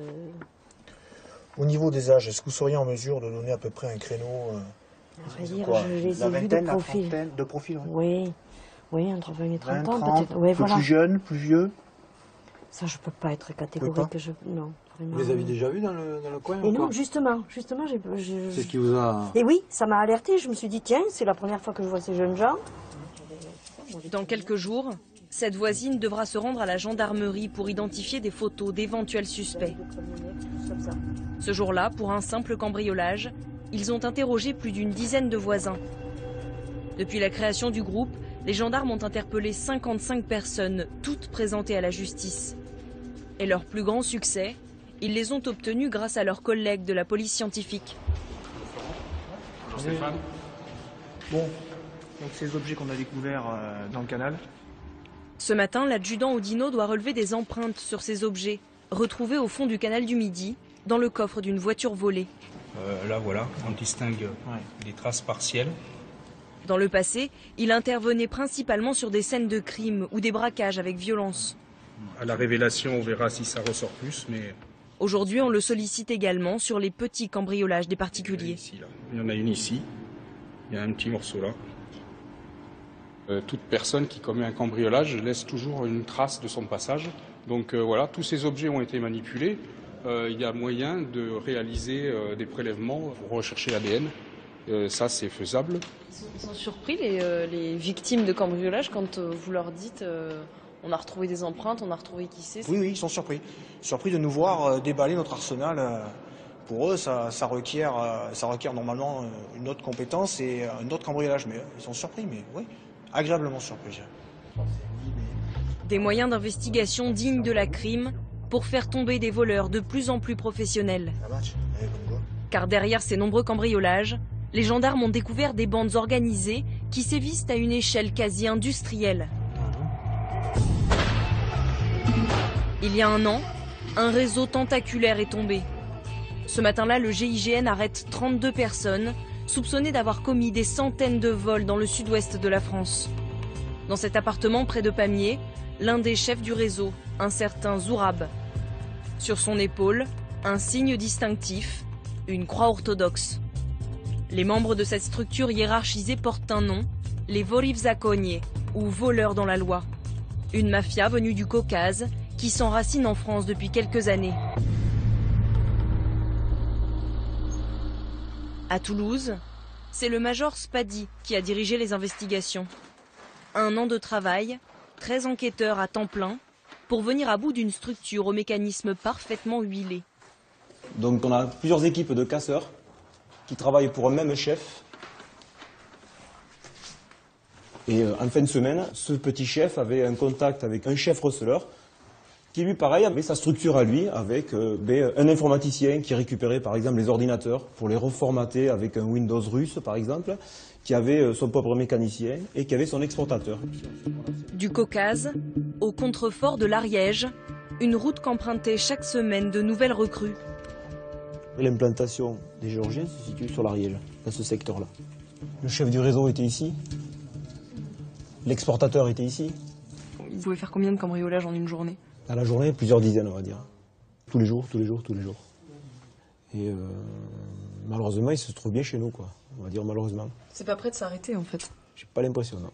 Au niveau des âges, est-ce que vous seriez en mesure de donner à peu près un créneau je les ai vus de profil. De profil, oui. Oui, entre 20 et 30 ans peut-être. Ouais, voilà. Plus jeune, plus vieux? Ça, je peux pas être catégorique. Non, vraiment. Vous les avez déjà vus dans le coin? Et non, justement, j'ai... C'est ce qui vous a... Et oui, ça m'a alerté. Je me suis dit, tiens, c'est la première fois que je vois ces jeunes gens. Dans quelques jours, cette voisine devra se rendre à la gendarmerie pour identifier des photos d'éventuels suspects. Ce jour-là, pour un simple cambriolage, ils ont interrogé plus d'une dizaine de voisins. Depuis la création du groupe, les gendarmes ont interpellé 55 personnes, toutes présentées à la justice. Et leur plus grand succès, ils les ont obtenus grâce à leurs collègues de la police scientifique. Bonjour Stéphane. Bon, donc ces objets qu'on a découverts dans le canal. Ce matin, l'adjudant Oudinot doit relever des empreintes sur ces objets, retrouvés au fond du canal du Midi, dans le coffre d'une voiture volée. Là voilà, on distingue des traces partielles. Dans le passé, il intervenait principalement sur des scènes de crime ou des braquages avec violence. À la révélation, on verra si ça ressort plus, mais... Aujourd'hui, on le sollicite également sur les petits cambriolages des particuliers. Ici, là. Il y en a une ici, il y a un petit morceau là. Toute personne qui commet un cambriolage laisse toujours une trace de son passage. Donc voilà, tous ces objets ont été manipulés. Il y a moyen de réaliser des prélèvements pour rechercher l'ADN. Ça, c'est faisable. Ils sont surpris, les victimes de cambriolage, quand vous leur dites on a retrouvé des empreintes, on a retrouvé qui c'est? Oui, ils sont surpris. Surpris de nous voir déballer notre arsenal. Pour eux, ça requiert normalement une autre compétence et un autre cambriolage. Mais ils sont surpris, mais oui, agréablement surpris. Des moyens d'investigation dignes de la crime pour faire tomber des voleurs de plus en plus professionnels. Car derrière ces nombreux cambriolages, les gendarmes ont découvert des bandes organisées qui sévissent à une échelle quasi industrielle. Il y a un an, un réseau tentaculaire est tombé. Ce matin-là, le GIGN arrête 32 personnes soupçonnées d'avoir commis des centaines de vols dans le sud-ouest de la France. Dans cet appartement près de Pamiers, l'un des chefs du réseau, un certain Zourab. Sur son épaule, un signe distinctif, une croix orthodoxe. Les membres de cette structure hiérarchisée portent un nom, les Vori v Zakonie, ou voleurs dans la loi. Une mafia venue du Caucase qui s'enracine en France depuis quelques années. À Toulouse, c'est le major Spadi qui a dirigé les investigations. 1 an de travail, 13 enquêteurs à temps plein, pour venir à bout d'une structure au mécanisme parfaitement huilé. Donc on a plusieurs équipes de casseurs qui travaillent pour un même chef. Et en fin de semaine, ce petit chef avait un contact avec un chef receleur qui lui, pareil, avait sa structure à lui avec un informaticien qui récupérait par exemple les ordinateurs pour les reformater avec un Windows russe par exemple, qui avait son propre mécanicien et qui avait son exportateur. Du Caucase au contrefort de l'Ariège, une route qu'empruntaient chaque semaine de nouvelles recrues. L'implantation des Géorgiens se situe sur l'Ariège, dans ce secteur-là. Le chef du réseau était ici, l'exportateur était ici. Vous pouvez faire combien de cambriolages en une journée? À la journée, plusieurs dizaines, on va dire. Tous les jours. Et Malheureusement, il se trouve bien chez nous, quoi. On va dire malheureusement. C'est pas prêt de s'arrêter, en fait. J'ai pas l'impression, non.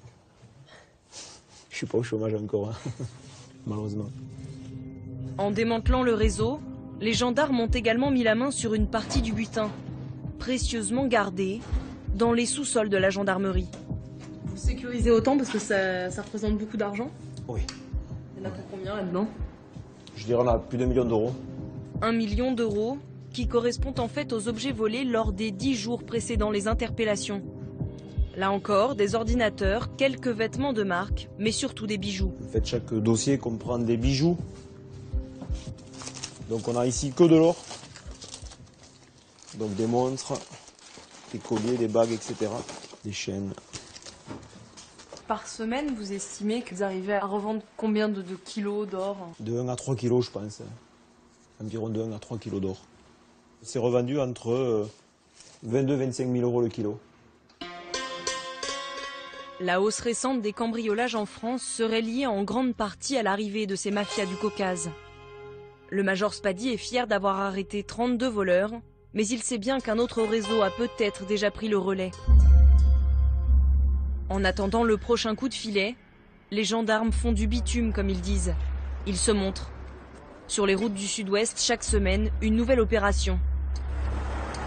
Je suis pas au chômage encore, hein. Malheureusement. En démantelant le réseau, les gendarmes ont également mis la main sur une partie du butin, précieusement gardée, dans les sous-sols de la gendarmerie. Vous sécurisez autant parce que ça représente beaucoup d'argent? Oui. Il y en a pour combien là-dedans? Je dirais on a plus d'1 million d'euros. 1 million d'euros qui correspond en fait aux objets volés lors des 10 jours précédant les interpellations. Là encore, des ordinateurs, quelques vêtements de marque, mais surtout des bijoux. En fait, chaque dossier comprend des bijoux. Donc on a ici que de l'or. Donc des montres, des colliers, des bagues, etc. Des chaînes. Par semaine, vous estimez que vous arrivez à revendre combien de kilos d'or? De 1 à 3 kilos, je pense. Environ de 1 à 3 kilos d'or. C'est revendu entre 22 et 25 000 euros le kilo. La hausse récente des cambriolages en France serait liée en grande partie à l'arrivée de ces mafias du Caucase. Le major Spady est fier d'avoir arrêté 32 voleurs, mais il sait bien qu'un autre réseau a peut-être déjà pris le relais. En attendant le prochain coup de filet, les gendarmes font du bitume, comme ils disent. Ils se montrent. Sur les routes du Sud-Ouest, chaque semaine, une nouvelle opération.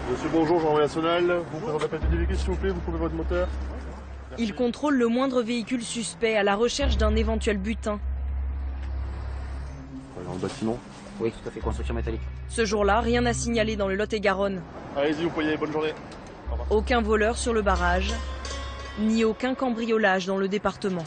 Monsieur, bonjour, gendarmerie nationale. Vous présentez la plaque de véhicule, s'il vous plaît, vous coupez votre moteur. Ils contrôlent le moindre véhicule suspect à la recherche d'un éventuel butin. Dans le bâtiment? Oui, tout à fait, construction métallique. Ce jour-là, rien à signaler dans le Lot-et-Garonne. Allez-y, vous pouvez y aller, bonne journée. Aucun voleur sur le barrage, ni aucun cambriolage dans le département.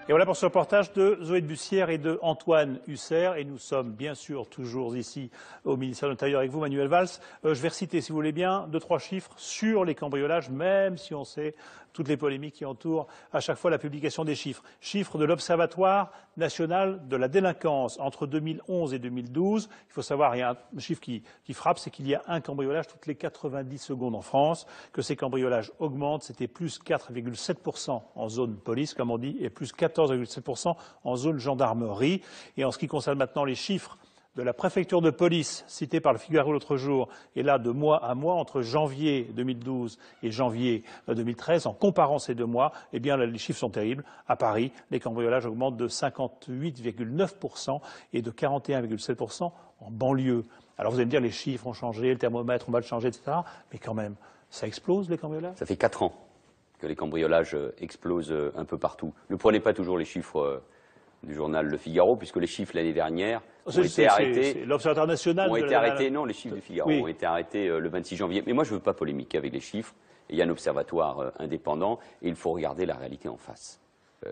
Et voilà pour ce reportage de Zoé de Bussière et de Antoine Husser. Et nous sommes bien sûr toujours ici au ministère de l'Intérieur avec vous, Manuel Valls. Je vais reciter, si vous voulez bien, 2-3 chiffres sur les cambriolages, même si on sait toutes les polémiques qui entourent à chaque fois la publication des chiffres. Chiffres de l'Observatoire national de la délinquance entre 2011 et 2012. Il faut savoir, il y a un chiffre qui frappe, c'est qu'il y a un cambriolage toutes les 90 secondes en France, que ces cambriolages augmentent. C'était plus 4,7% en zone police, comme on dit, et plus 14,7% en zone gendarmerie. Et en ce qui concerne maintenant les chiffres de la préfecture de police, citée par le Figaro l'autre jour, et là de mois à mois, entre janvier 2012 et janvier 2013, en comparant ces 2 mois, eh bien les chiffres sont terribles. À Paris, les cambriolages augmentent de 58,9% et de 41,7% en banlieue. Alors vous allez me dire, les chiffres ont changé, le thermomètre, on va le changer, etc. Mais quand même, ça explose les cambriolages? Ça fait 4 ans que les cambriolages explosent un peu partout. Ne prenez pas toujours les chiffres du journal Le Figaro, puisque les chiffres l'année dernière ont été arrêtés. L'Observatoire national ont été arrêtés. Non, les chiffres du Figaro ont été arrêtés le 26 janvier. Mais moi, je ne veux pas polémiquer avec les chiffres. Il y a un observatoire indépendant et il faut regarder la réalité en face.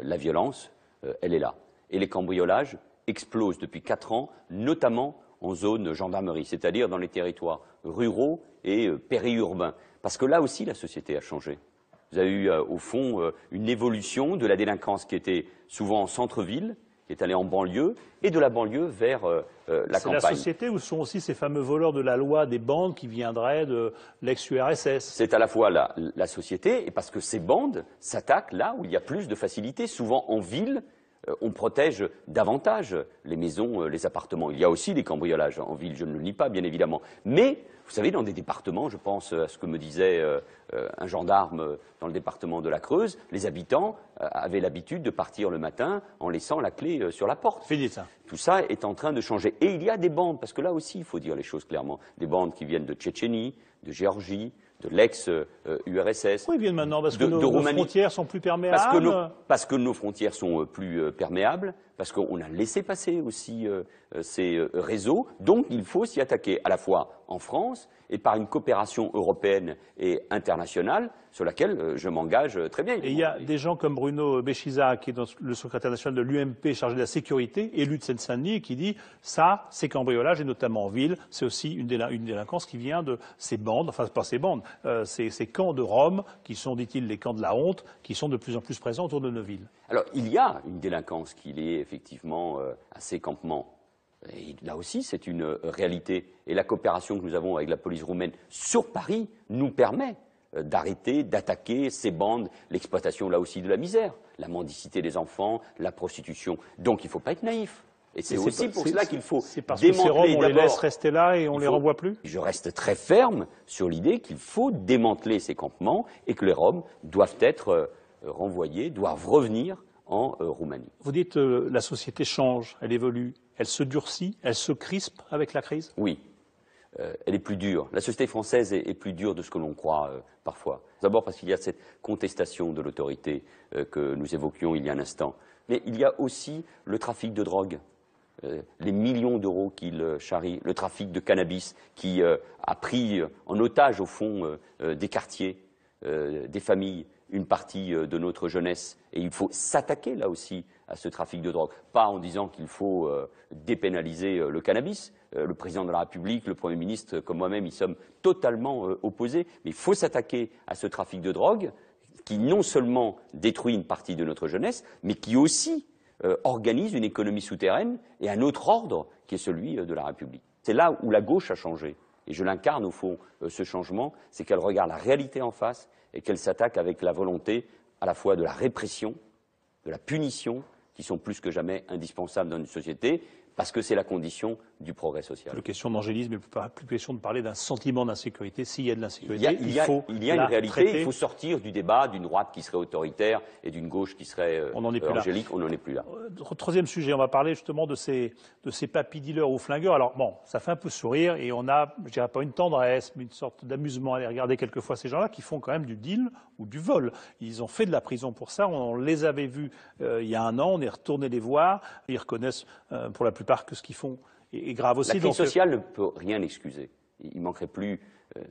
La violence, elle est là. Et les cambriolages explosent depuis 4 ans, notamment en zone gendarmerie, c'est-à-dire dans les territoires ruraux et périurbains. Parce que là aussi, la société a changé. Vous avez eu, au fond, une évolution de la délinquance qui était souvent en centre-ville, qui est allée en banlieue, et de la banlieue vers la campagne. C'est la société où sont aussi ces fameux voleurs de la loi des bandes qui viendraient de l'ex-URSS? C'est à la fois la société, et parce que ces bandes s'attaquent là où il y a plus de facilité. Souvent en ville, on protège davantage les maisons, les appartements. Il y a aussi des cambriolages en ville, je ne le nie pas, bien évidemment. Mais, vous savez, dans des départements, je pense à ce que me disait un gendarme dans le département de la Creuse, les habitants avaient l'habitude de partir le matin en laissant la clé sur la porte. Fini ça. Tout ça est en train de changer. Et il y a des bandes, parce que là aussi, il faut dire les choses clairement, des bandes qui viennent de Tchétchénie, de Géorgie, de l'ex-URSS. Oui, ils viennent maintenant parce que nos frontières sont plus perméables. Parce que nos frontières sont plus perméables, parce qu'on a laissé passer aussi ces réseaux. Donc il faut s'y attaquer à la fois en France et par une coopération européenne et internationale sur laquelle je m'engage très bien. Et il y a des gens comme Bruno Béchiza, qui est le secrétaire national de l'UMP chargé de la sécurité, élu de Seine-Saint-Denis, qui dit ça, ces cambriolages, et notamment en ville, c'est aussi une délinquance qui vient de ces bandes, enfin pas ces bandes, ces camps de Rome, qui sont, dit-il, les camps de la honte, qui sont de plus en plus présents autour de nos villes. Alors il y a une délinquance qui est effectivement à ces campements. Et là aussi, c'est une réalité. Et la coopération que nous avons avec la police roumaine sur Paris nous permet d'arrêter, d'attaquer ces bandes, l'exploitation là aussi de la misère, la mendicité des enfants, la prostitution. Donc il ne faut pas être naïf. Et c'est aussi pour cela qu'il faut C'est parce que ces Roms, démanteler on les d'abord. laisse rester là et on les renvoie plus? Je reste très ferme sur l'idée qu'il faut démanteler ces campements et que les Roms doivent être renvoyés, doivent revenir en Roumanie. Vous dites la société change, elle évolue, elle se durcit, elle se crispe avec la crise? Oui, elle est plus dure. La société française est plus dure de ce que l'on croit parfois. D'abord parce qu'il y a cette contestation de l'autorité que nous évoquions il y a un instant. Mais il y a aussi le trafic de drogue, les millions d'euros qu'il charrie, le trafic de cannabis qui a pris en otage, au fond, des quartiers, des familles, une partie de notre jeunesse. Et il faut s'attaquer là aussi à ce trafic de drogue. Pas en disant qu'il faut dépénaliser le cannabis. Le président de la République, le Premier ministre, comme moi-même, y sommes totalement opposés. Mais il faut s'attaquer à ce trafic de drogue qui non seulement détruit une partie de notre jeunesse, mais qui aussi organise une économie souterraine et un autre ordre qui est celui de la République. C'est là où la gauche a changé. Et je l'incarne au fond, ce changement, c'est qu'elle regarde la réalité en face et qu'elle s'attaque avec la volonté à la fois de la répression, de la punition, qui sont plus que jamais indispensables dans une société, parce que c'est la condition du progrès social. Plus question d'angélisme, plus question de parler d'un sentiment d'insécurité. S'il y a de l'insécurité, il y a une réalité, traiter. il faut sortir du débat d'une droite qui serait autoritaire et d'une gauche qui serait angélique, on n'en est plus là. Troisième sujet, on va parler justement de ces papy dealers ou flingueurs. Alors bon, ça fait un peu sourire et on a, je dirais pas une tendresse, mais une sorte d'amusement à les regarder quelquefois ces gens-là qui font quand même du deal ou du vol. Ils ont fait de la prison pour ça, on les avait vus il y a un an, on est retourné les voir, ils reconnaissent pour la plupart que ce qu'ils font est grave aussi. La crise sociale ne peut rien excuser. Il manquerait plus,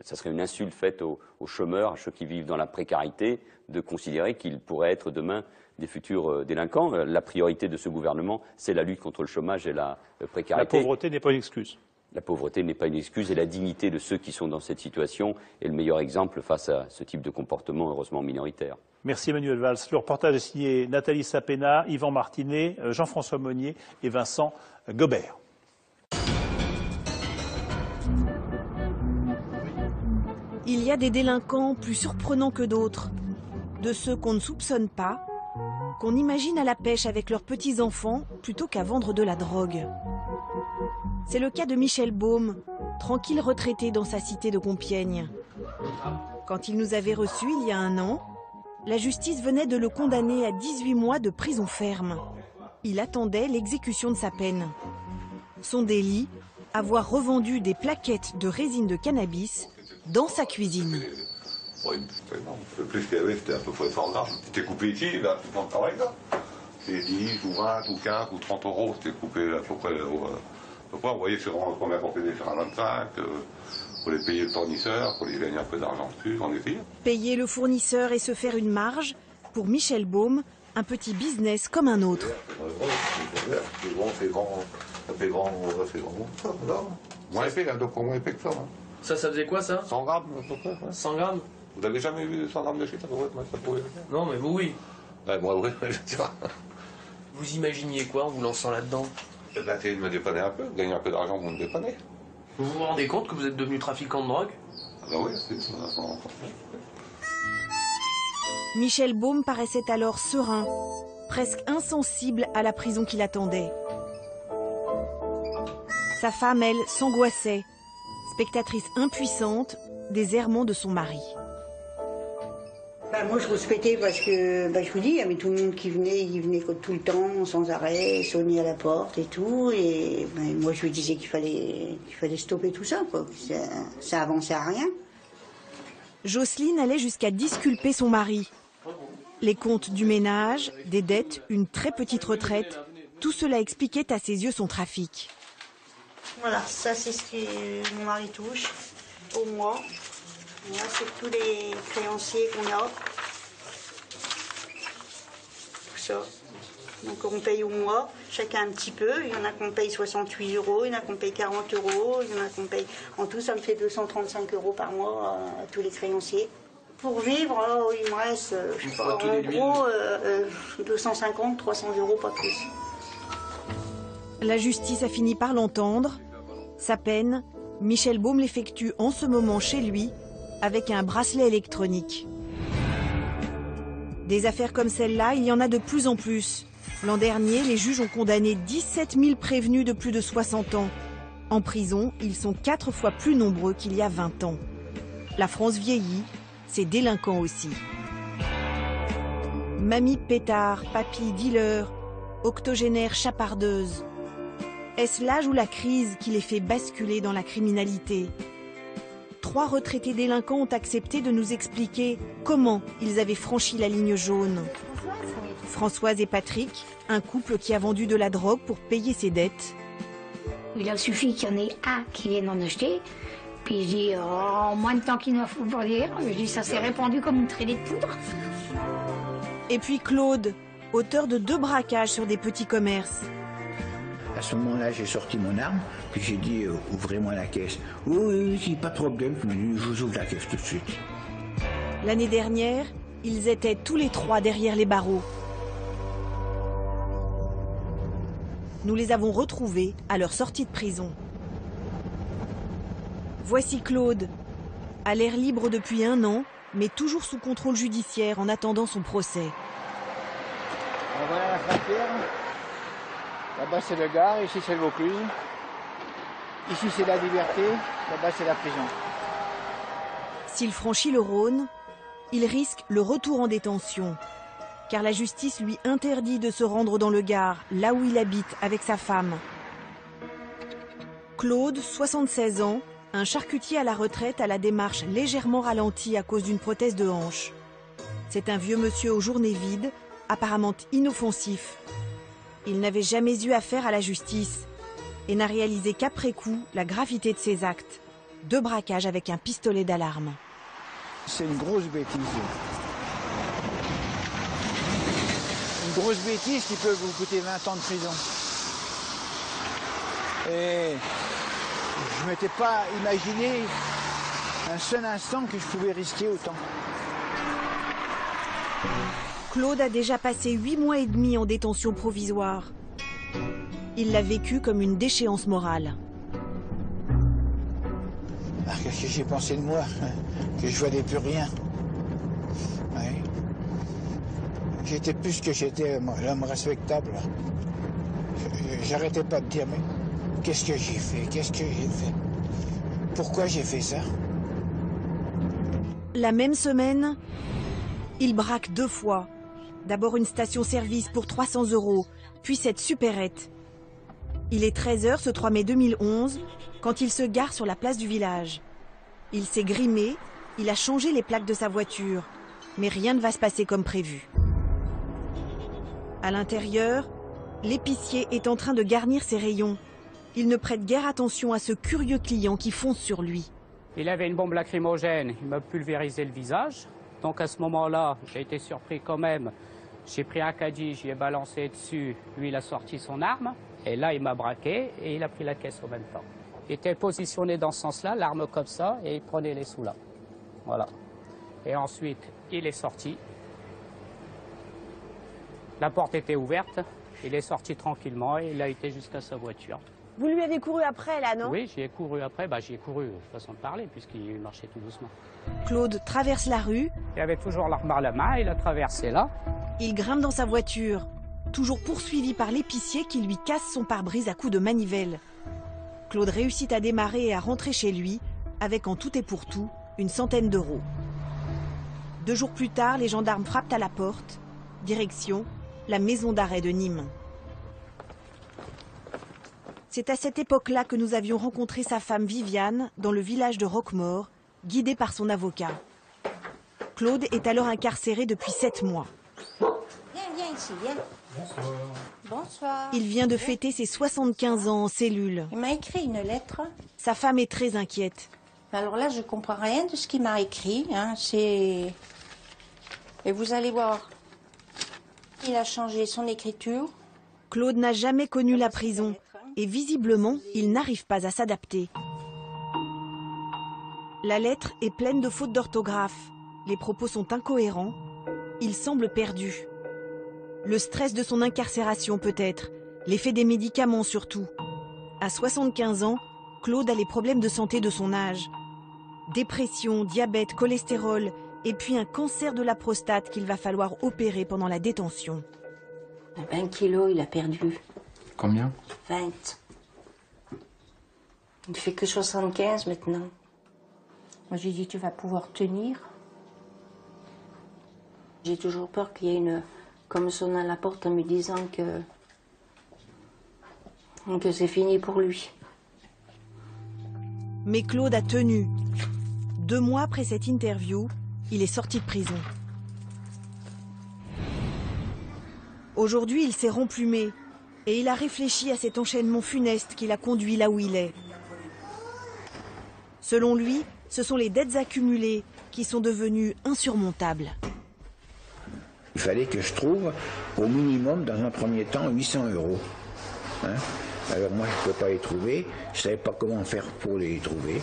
ça serait une insulte faite aux chômeurs, à ceux qui vivent dans la précarité, de considérer qu'ils pourraient être demain des futurs délinquants. La priorité de ce gouvernement, c'est la lutte contre le chômage et la précarité. La pauvreté n'est pas une excuse. La pauvreté n'est pas une excuse et la dignité de ceux qui sont dans cette situation est le meilleur exemple face à ce type de comportement heureusement minoritaire. Merci Emmanuel Valls. Le reportage est signé Nathalie Sapena, Yvan Martinet, Jean-François Monnier et Vincent Gobert. Il y a des délinquants plus surprenants que d'autres, de ceux qu'on ne soupçonne pas, qu'on imagine à la pêche avec leurs petits-enfants plutôt qu'à vendre de la drogue. C'est le cas de Michel Baume, tranquille retraité dans sa cité de Compiègne. Quand il nous avait reçus il y a un an, la justice venait de le condamner à 18 mois de prison ferme. Il attendait l'exécution de sa peine. Son délit, avoir revendu des plaquettes de résine de cannabis dans sa cuisine. Oui, non. Le plus qu'il y avait, c'était à peu près 100 grammes. C'était coupé ici, là, tout dans le travail, là. C'était 10 ou 20 ou 15 ou 30 euros. C'était coupé à peu près. Vous voyez, c'est vraiment qu'on a apporté des fers à 25, pour les payer le fournisseur, pour les gagner un peu d'argent dessus, en effet. Payer le fournisseur et se faire une marge, pour Michel Baume, un petit business comme un autre. C'est grand, c'est grand, ça fait grand, c'est grand. Moins épais, là, donc moins épais que ça. Ça faisait quoi, ça? 100 grammes, à peu près. 100 grammes? Vous avez jamais vu 100 grammes de shit, ça pouvait. Non, mais vous, oui. Ouais, moi, oui, je sais pas. Vous imaginiez quoi en vous lançant là-dedans? D'essayer de me dépanner un peu, gagner un peu d'argent pour me dépanner. Vous vous rendez compte que vous êtes devenu trafiquant de drogue? Ah bah oui, c'est ça. Michel Baume paraissait alors serein, presque insensible à la prison qui l'attendait. Sa femme, elle, s'angoissait, spectatrice impuissante des errements de son mari. Moi, je respectais parce que, je vous dis, il y avait tout le monde qui venait, il venait tout le temps, sans arrêt, sonnait à la porte et tout. Et moi, je lui disais qu'il fallait stopper tout ça, quoi. Ça avançait à rien. Jocelyne allait jusqu'à disculper son mari. Les comptes du ménage, des dettes, une très petite retraite, tout cela expliquait à ses yeux son trafic. Voilà, ça c'est ce que mon mari touche au mois. Là, c'est tous les créanciers qu'on a. Tout ça. Donc on paye au mois, chacun un petit peu. Il y en a qu'on paye 68 €, il y en a qu'on paye 40 €, il y en a qu'on paye... En tout, ça me fait 235 € par mois à tous les créanciers. Pour vivre, il me reste, je sais pas, en gros, 250, 300 €, pas plus. La justice a fini par l'entendre. Sa peine, Michel Baume l'effectue en ce moment chez lui, avec un bracelet électronique. Des affaires comme celle-là, il y en a de plus en plus. L'an dernier, les juges ont condamné 17 000 prévenus de plus de 60 ans. En prison, ils sont 4 fois plus nombreux qu'il y a 20 ans. La France vieillit, ses délinquants aussi. Mamie pétard, papy dealer, octogénaire chapardeuse. Est-ce l'âge ou la crise qui les fait basculer dans la criminalité? 3 retraités délinquants ont accepté de nous expliquer comment ils avaient franchi la ligne jaune. Françoise et Patrick, un couple qui a vendu de la drogue pour payer ses dettes. Il a suffi qu'il y en ait un qui vienne en acheter. Puis je dis, en moins de temps qu'il nous faut pour dire, je dis, ça s'est répandu comme une traînée de poudre. Et puis Claude, auteur de 2 braquages sur des petits commerces. À ce moment-là, j'ai sorti mon arme, puis j'ai dit, ouvrez-moi la caisse. Oui, pas de problème, je vous ouvre la caisse tout de suite. L'année dernière, ils étaient tous les 3 derrière les barreaux. Nous les avons retrouvés à leur sortie de prison. Voici Claude, à l'air libre depuis 1 an, mais toujours sous contrôle judiciaire en attendant son procès. Alors voilà la frontière. Là-bas c'est le Gard, ici c'est le Vaucluse. Ici c'est la liberté, là-bas c'est la prison. S'il franchit le Rhône, il risque le retour en détention. Car la justice lui interdit de se rendre dans le Gard, là où il habite avec sa femme. Claude, 76 ans, un charcutier à la retraite, a la démarche légèrement ralentie à cause d'une prothèse de hanche. C'est un vieux monsieur aux journées vides, apparemment inoffensif. Il n'avait jamais eu affaire à la justice et n'a réalisé qu'après coup la gravité de ses actes. 2 braquages avec un pistolet d'alarme. C'est une grosse bêtise. Une grosse bêtise qui peut vous coûter 20 ans de prison. Et je ne m'étais pas imaginé un seul instant que je pouvais risquer autant. Claude a déjà passé 8 mois et demi en détention provisoire. Il l'a vécu comme une déchéance morale. Ah, qu'est-ce que j'ai pensé de moi, hein, que je valais plus rien. Ouais. J'étais plus que j'étais l'homme respectable. J'arrêtais pas de dire, mais qu'est-ce que j'ai fait? Qu'est-ce que j'ai fait? Pourquoi j'ai fait ça? La même semaine, il braque 2 fois. D'abord une station-service pour 300 €, puis cette supérette. Il est 13 h ce 3 mai 2011, quand il se gare sur la place du village. Il s'est grimé, il a changé les plaques de sa voiture, mais rien ne va se passer comme prévu. À l'intérieur, l'épicier est en train de garnir ses rayons. Il ne prête guère attention à ce curieux client qui fonce sur lui. Il avait une bombe lacrymogène, il m'a pulvérisé le visage. Donc à ce moment-là, j'ai été surpris quand même. J'ai pris un caddie, j'y ai balancé dessus. Lui, il a sorti son arme. Et là, il m'a braqué et il a pris la caisse en même temps. Il était positionné dans ce sens-là, l'arme comme ça, et il prenait les sous là. Voilà. Et ensuite, il est sorti. La porte était ouverte. Il est sorti tranquillement et il a été jusqu'à sa voiture. Vous lui avez couru après, là, non? Oui, j'y ai couru après. J'y ai couru, façon de parler, puisqu'il marchait tout doucement. Claude traverse la rue. Il avait toujours l'arme à la main, il a traversé là. Il grimpe dans sa voiture, toujours poursuivi par l'épicier qui lui casse son pare-brise à coups de manivelle. Claude réussit à démarrer et à rentrer chez lui, avec en tout et pour tout une centaine d'euros. 2 jours plus tard, les gendarmes frappent à la porte. Direction, la maison d'arrêt de Nîmes. C'est à cette époque-là que nous avions rencontré sa femme Viviane dans le village de Roquemaure, guidée par son avocat. Claude est alors incarcéré depuis 7 mois. Viens ici, viens. Bonsoir. Bonsoir. Il vient de fêter ses 75 ans en cellule. Il m'a écrit une lettre. Sa femme est très inquiète. Alors là, je comprends rien de ce qu'il m'a écrit. Hein. Et vous allez voir, il a changé son écriture. Claude n'a jamais connu la prison et visiblement, il n'arrive pas à s'adapter. La lettre est pleine de fautes d'orthographe. Les propos sont incohérents. Il semble perdu. Le stress de son incarcération peut-être, l'effet des médicaments surtout. À 75 ans, Claude a les problèmes de santé de son âge. Dépression, diabète, cholestérol et puis un cancer de la prostate qu'il va falloir opérer pendant la détention. 20 kilos, il a perdu. Combien? 20. Il fait que 75 maintenant. Moi, j'ai dit, tu vas pouvoir tenir. J'ai toujours peur qu'il y ait une... Comme sonne à la porte en me disant que c'est fini pour lui. Mais Claude a tenu. 2 mois après cette interview, il est sorti de prison. Aujourd'hui, il s'est remplumé et il a réfléchi à cet enchaînement funeste qui l'a conduit là où il est. Selon lui, ce sont les dettes accumulées qui sont devenues insurmontables. Il fallait que je trouve au minimum, dans un premier temps, 800 €. Hein? Alors moi, je ne pouvais pas les trouver. Je ne savais pas comment faire pour les trouver.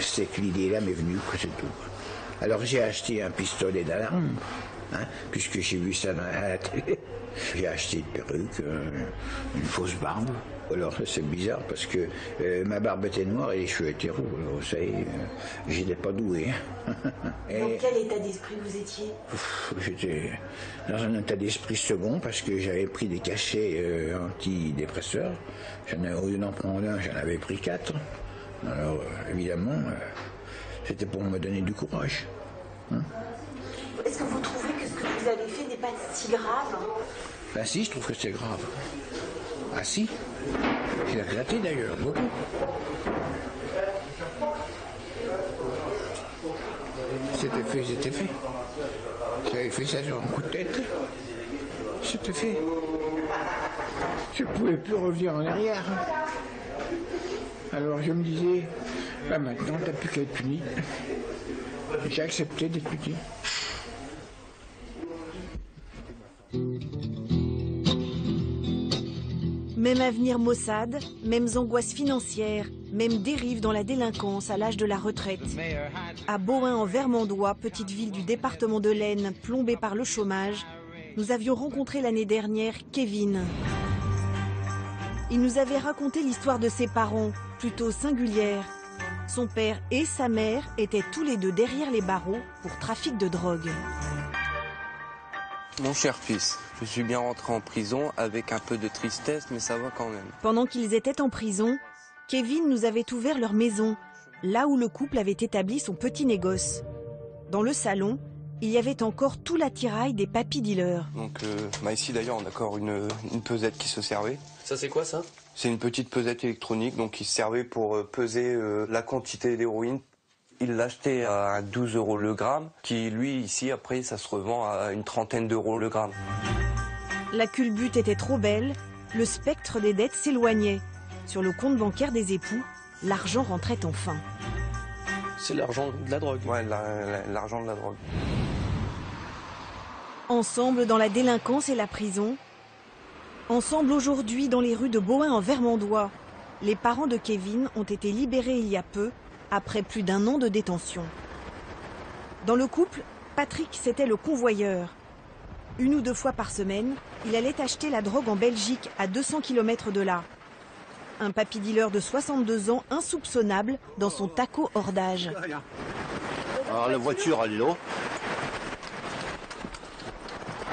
C'est que l'idée-là m'est venue, c'est tout. Alors j'ai acheté un pistolet d'alarme, hein, puisque j'ai vu ça à la télé. J'ai acheté une perruque, une fausse barbe. Alors c'est bizarre parce que ma barbe était noire et les cheveux étaient roux. Alors, vous savez, j'étais pas doué. Dans quel état d'esprit vous étiez? J'étais dans un état d'esprit second parce que j'avais pris des cachets antidépresseurs. Au lieu d'en prendre un, j'en avais pris 4. Alors évidemment, c'était pour me donner du courage. Hein? Est-ce que vous trouvez que ce que vous avez fait n'est pas si grave? Ben si, je trouve que c'est grave. Ah si, j'ai regretté d'ailleurs, beaucoup. C'était fait, c'était fait. J'avais fait ça sur un coup de tête. C'était fait. Je ne pouvais plus revenir en arrière. Alors je me disais, ben maintenant t'as plus qu'à être puni. J'ai accepté d'être puni. Même avenir maussade, mêmes angoisses financières, même dérive dans la délinquance à l'âge de la retraite. À Bohain en Vermandois, petite ville du département de l'Aisne, plombée par le chômage, nous avions rencontré l'année dernière Kevin. Il nous avait raconté l'histoire de ses parents, plutôt singulière. Son père et sa mère étaient tous les deux derrière les barreaux pour trafic de drogue. Mon cher fils, je suis bien rentré en prison avec un peu de tristesse, mais ça va quand même. Pendant qu'ils étaient en prison, Kevin nous avait ouvert leur maison, là où le couple avait établi son petit négoce. Dans le salon, il y avait encore tout l'attirail des papy dealers. Donc ici d'ailleurs on a encore une pesette qui se servait. Ça c'est quoi ça? C'est une petite pesette électronique donc qui servait pour peser la quantité d'héroïne. Il l'achetait à 12 € le gramme, qui lui ici après ça se revend à une trentaine d'euros le gramme. La culbute était trop belle, le spectre des dettes s'éloignait. Sur le compte bancaire des époux, l'argent rentrait enfin. C'est l'argent de la drogue. Ouais, l'argent de la drogue. Ensemble dans la délinquance et la prison. Ensemble aujourd'hui dans les rues de Bohain en Vermandois. Les parents de Kevin ont été libérés il y a peu, après plus d'1 an de détention. Dans le couple, Patrick, c'était le convoyeur. 1 ou 2 fois par semaine, il allait acheter la drogue en Belgique, à 200 km de là. Un papy dealer de 62 ans, insoupçonnable, dans son taco hors d'âge. Alors la voiture, elle est là.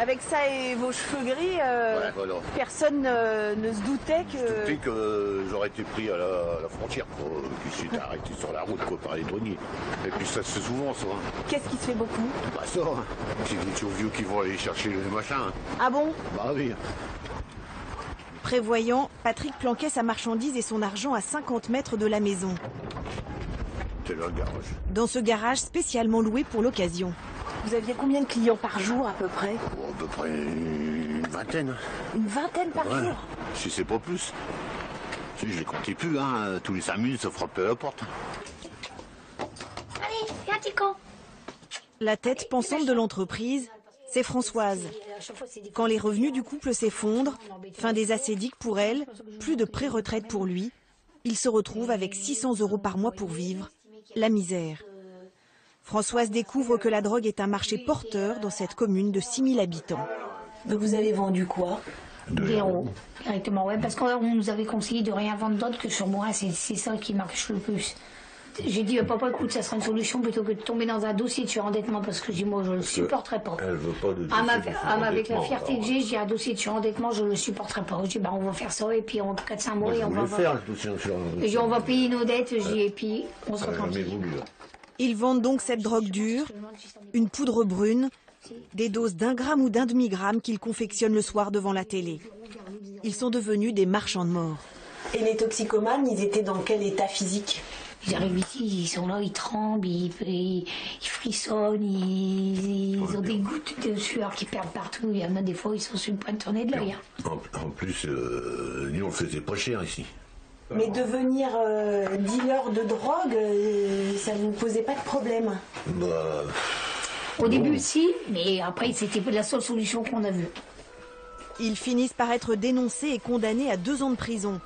Avec ça et vos cheveux gris, Ouais, voilà. personne ne se doutait que... Je doutais que j'aurais été pris à la frontière, quoi. Puis j'étais arrêté sur la route, quoi, par les douaniers. Et puis ça se fait souvent, ça. Qu'est-ce qui se fait beaucoup? Bah ça, hein. C'est des tuyaux vieux qui vont aller chercher le machin. Ah bon? Bah oui. Prévoyant, Patrick planquait sa marchandise et son argent à 50 mètres de la maison. C'est là le garage. Dans ce garage spécialement loué pour l'occasion. Vous aviez combien de clients par jour à peu près? Oh, à peu près une vingtaine. Une vingtaine par Ouais, jour? si c'est pas plus. Si je les comptais plus, hein. Tous les 5 minutes, ça frappait à la porte. Allez, viens, Tico. La tête pensante de l'entreprise, c'est Françoise. Quand les revenus du couple s'effondrent, fin des assédiques pour elle, plus de pré-retraite pour lui, il se retrouve avec 600 € par mois pour vivre. La misère. Françoise découvre que la drogue est un marché porteur dans cette commune de 6000 habitants. Donc vous avez vendu quoi? Des héros, directement, ouais, parce qu'on nous avait conseillé de rien vendre d'autre que sur moi, c'est ça qui marche le plus. J'ai dit, papa, écoute, ça sera une solution plutôt que de tomber dans un dossier de surendettement, parce que moi, je ne le supporterai pas. Elle veut pas de dossier de surendettement. Avec la fierté que j'ai un dossier de surendettement, je ne le supporterai pas. Je dis, on va faire ça, et puis en 4-5 mois, on va faire le dossier de surendettement. Je dis, on va payer nos dettes, et puis on se tranquille. Ils vendent donc cette drogue dure, une poudre brune, des doses d'1 gramme ou d'1 demi-gramme qu'ils confectionnent le soir devant la télé. Ils sont devenus des marchands de mort. Et les toxicomanes, ils étaient dans quel état physique? Ils arrivent ici, ils sont là, ils tremblent, ils frissonnent, ils ont des gouttes de sueur qui perdent partout. Il y en a des fois, ils sont sur le point de tourner de l'œil. En plus, nous, on le faisait pas cher ici. Mais devenir dealer de drogue, ça ne vous posait pas de problème? Au début, si, mais après, c'était la seule solution qu'on a vue. Ils finissent par être dénoncés et condamnés à 2 ans de prison.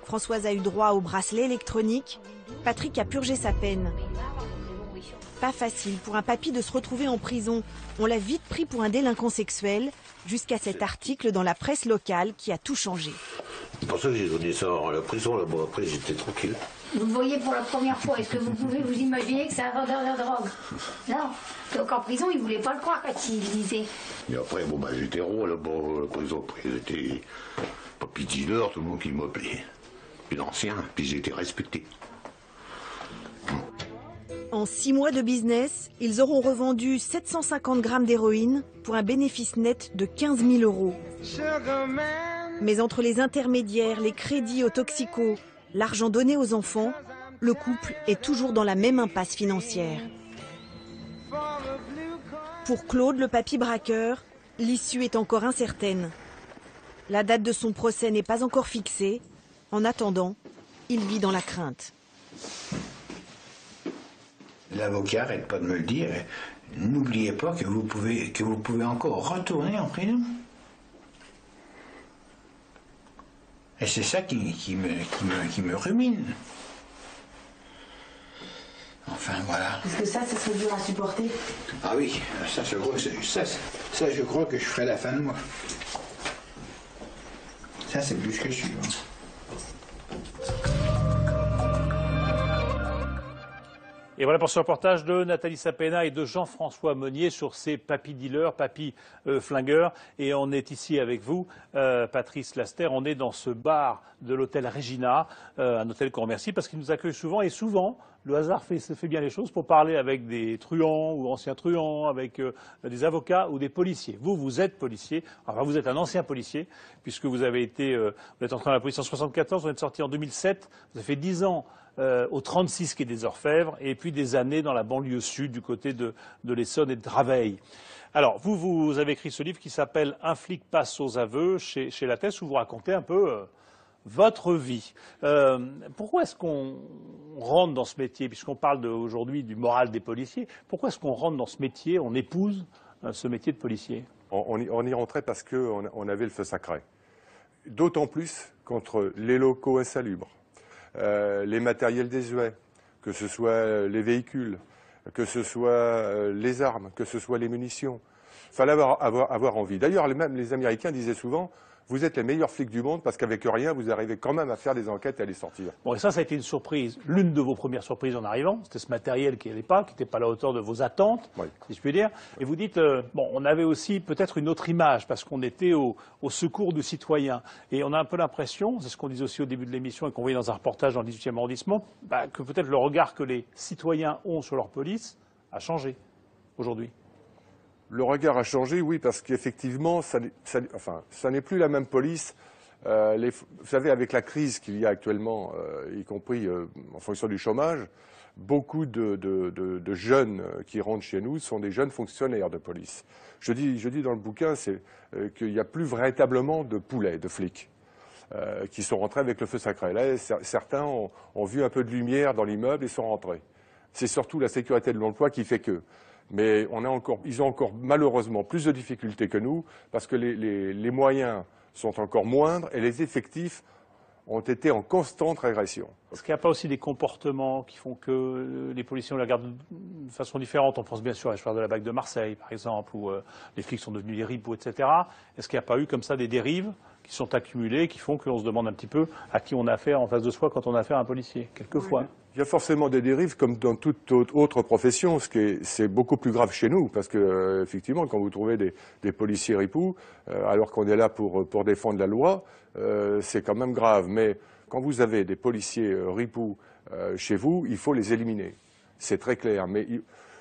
Françoise a eu droit au bracelet électronique. Patrick a purgé sa peine. Pas facile pour un papy de se retrouver en prison. On l'a vite pris pour un délinquant sexuel, jusqu'à cet article dans la presse locale qui a tout changé. C'est pour ça que j'ai donné ça à la prison, là. Bon, après, j'étais tranquille. Vous le voyez pour la première fois, est-ce que vous pouvez vous imaginer que c'est un vendeur de drogue? Non. Donc en prison, il ne voulait pas le croire quand il disait. Et après, bon, j'étais rond, là, bon, la prison, après, j'étais papy dealer, tout le monde qui m'appelait. Puis l'ancien, puis j'ai été respecté. En 6 mois de business, ils auront revendu 750 grammes d'héroïne pour un bénéfice net de 15 000 €. Mais entre les intermédiaires, les crédits aux toxicos, l'argent donné aux enfants, le couple est toujours dans la même impasse financière. Pour Claude, le papy braqueur, l'issue est encore incertaine. La date de son procès n'est pas encore fixée. En attendant, il vit dans la crainte. L'avocat n'arrête pas de me le dire. N'oubliez pas que vous pouvez encore retourner en prison. Et c'est ça qui me rumine. Enfin, voilà. Est-ce que ça serait dur à supporter? Ah oui, ça je crois que je ferai la fin de moi. Ça, c'est plus que sûr. Et voilà pour ce reportage de Nathalie Sapena et de Jean-François Meunier sur ces papy dealers, papy flingueurs. Et on est ici avec vous, Patrice Laster. On est dans ce bar de l'hôtel Regina, un hôtel qu'on remercie parce qu'il nous accueille souvent. Et souvent, le hasard fait bien les choses pour parler avec des truands ou anciens truands, avec des avocats ou des policiers. Vous êtes policier, enfin vous êtes un ancien policier, puisque vous avez été, vous êtes entré dans la police en 1974, vous êtes sorti en 2007, vous avez fait 10 ans au 36 quai des Orfèvres, et puis des années dans la banlieue sud, du côté de l'Essonne et de Draveil. Alors, vous avez écrit ce livre qui s'appelle « Un flic passe aux aveux » chez Lattès, où vous racontez un peu votre vie. Pourquoi est-ce qu'on rentre dans ce métier, puisqu'on parle aujourd'hui du moral des policiers, pourquoi est-ce qu'on rentre dans ce métier, on épouse ce métier de policier? On y rentrait parce qu'on avait le feu sacré. D'autant plus contre les locaux insalubres, les matériels désuets, que ce soit les véhicules, que ce soit les armes, que ce soit les munitions. Il fallait avoir envie. D'ailleurs, même les Américains disaient souvent « Vous êtes les meilleurs flics du monde parce qu'avec rien, vous arrivez quand même à faire des enquêtes et à les sortir. » Bon, et ça a été une surprise, l'une de vos premières surprises en arrivant. C'était ce matériel qui n'était pas à la hauteur de vos attentes, si je puis dire. Et vous dites, on avait aussi peut-être une autre image parce qu'on était au secours du citoyen. Et on a un peu l'impression, c'est ce qu'on disait aussi au début de l'émission et qu'on voyait dans un reportage dans le 18e arrondissement, que peut-être le regard que les citoyens ont sur leur police a changé aujourd'hui. Le regard a changé, oui, parce qu'effectivement, ça n'est plus la même police. Vous savez, avec la crise qu'il y a actuellement, y compris en fonction du chômage, beaucoup de jeunes qui rentrent chez nous sont des jeunes fonctionnaires de police. Je dis dans le bouquin qu'il n'y a plus véritablement de poulets, de flics, qui sont rentrés avec le feu sacré. Là, certains ont vu un peu de lumière dans l'immeuble et sont rentrés. C'est surtout la sécurité de l'emploi qui fait que. Mais ils ont encore malheureusement plus de difficultés que nous parce que les moyens sont encore moindres et les effectifs ont été en constante régression. Est-ce qu'il n'y a pas aussi des comportements qui font que les policiers la regardent de façon différente? On pense bien sûr à l'histoire de la BAC de Marseille, par exemple, où les flics sont devenus des ripoux, etc. Est-ce qu'il n'y a pas eu comme ça des dérives qui sont accumulés, qui font que l'on se demande un petit peu à qui on a affaire en face de soi quand on a affaire à un policier, quelquefois. Oui. Il y a forcément des dérives comme dans toute autre profession, c'est beaucoup plus grave chez nous, parce que effectivement, quand vous trouvez des policiers ripoux, alors qu'on est là pour défendre la loi, c'est quand même grave. Mais quand vous avez des policiers ripoux chez vous, il faut les éliminer. C'est très clair. Mais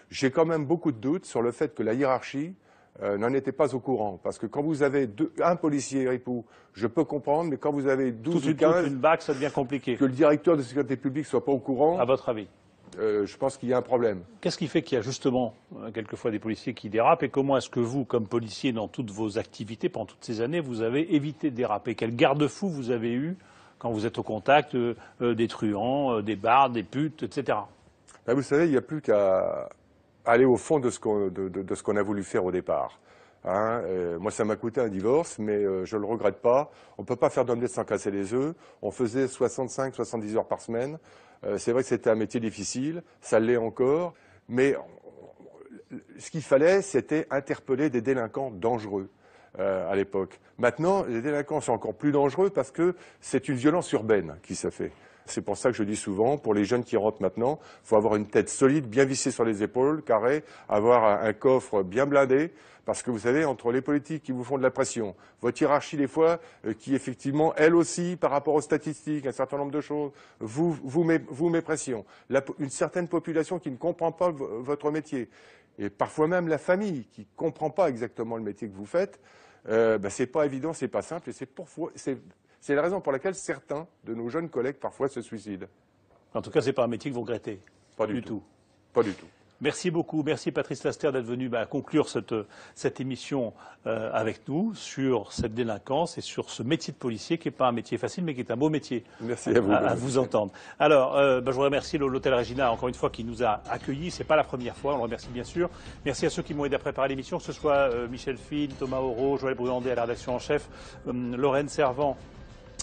j'ai quand même beaucoup de doutes sur le fait que la hiérarchie n'en était pas au courant. Parce que quand vous avez un policier ripoux, je peux comprendre, mais quand vous avez 12 ou 15... une BAC, ça devient compliqué. Que le directeur de sécurité publique ne soit pas au courant... À votre avis? Je pense qu'il y a un problème. Qu'est-ce qui fait qu'il y a justement quelquefois des policiers qui dérapent, et comment est-ce que vous, comme policier, dans toutes vos activités, pendant toutes ces années, vous avez évité de déraper? Quel garde-fou vous avez eu quand vous êtes au contact des truands, des bardes, des putes, etc. Ben vous savez, il n'y a plus qu'à aller au fond de ce qu'on a voulu faire au départ. Hein, moi, ça m'a coûté un divorce, mais je ne le regrette pas. On ne peut pas faire d'omelette sans casser les œufs. On faisait 65-70 heures par semaine. C'est vrai que c'était un métier difficile, ça l'est encore, mais ce qu'il fallait, c'était interpeller des délinquants dangereux à l'époque. Maintenant, les délinquants sont encore plus dangereux parce que c'est une violence urbaine qui se fait. C'est pour ça que je dis souvent, pour les jeunes qui rentrent maintenant, il faut avoir une tête solide, bien vissée sur les épaules, carrée, avoir un coffre bien blindé, parce que vous savez, entre les politiques qui vous font de la pression, votre hiérarchie des fois, qui effectivement, elle aussi, par rapport aux statistiques, un certain nombre de choses, vous met pression. Une certaine population qui ne comprend pas votre métier, et parfois même la famille qui ne comprend pas exactement le métier que vous faites, c'est pas évident, c'est pas simple, et c'est la raison pour laquelle certains de nos jeunes collègues parfois se suicident. En tout cas, c'est pas un métier que vous regrettez. Pas du tout. Pas du tout. Merci beaucoup. Merci Patrice Laster d'être venu conclure cette émission avec nous sur cette délinquance et sur ce métier de policier qui n'est pas un métier facile mais qui est un beau métier. Merci à vous. À vous entendre. Alors, je voudrais remercier l'Hôtel Regina encore une fois qui nous a accueillis. C'est pas la première fois, on le remercie bien sûr. Merci à ceux qui m'ont aidé à préparer l'émission, que ce soit Michel Fine, Thomas Auro, Joël Bruandé à la rédaction en chef, Lorraine Servant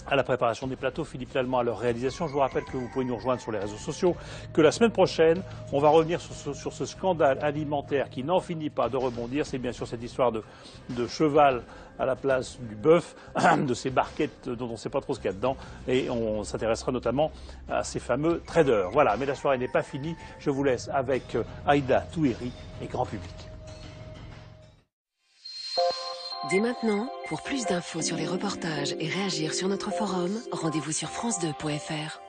à la préparation des plateaux, Philippe Lallemand à leur réalisation. Je vous rappelle que vous pouvez nous rejoindre sur les réseaux sociaux, que la semaine prochaine, on va revenir sur ce scandale alimentaire qui n'en finit pas de rebondir. C'est bien sûr cette histoire de cheval à la place du bœuf, de ces barquettes dont on ne sait pas trop ce qu'il y a dedans. Et on s'intéressera notamment à ces fameux traders. Voilà, mais la soirée n'est pas finie. Je vous laisse avec Aïda Touéry et Grand Public. Dès maintenant, pour plus d'infos sur les reportages et réagir sur notre forum, rendez-vous sur france2.fr.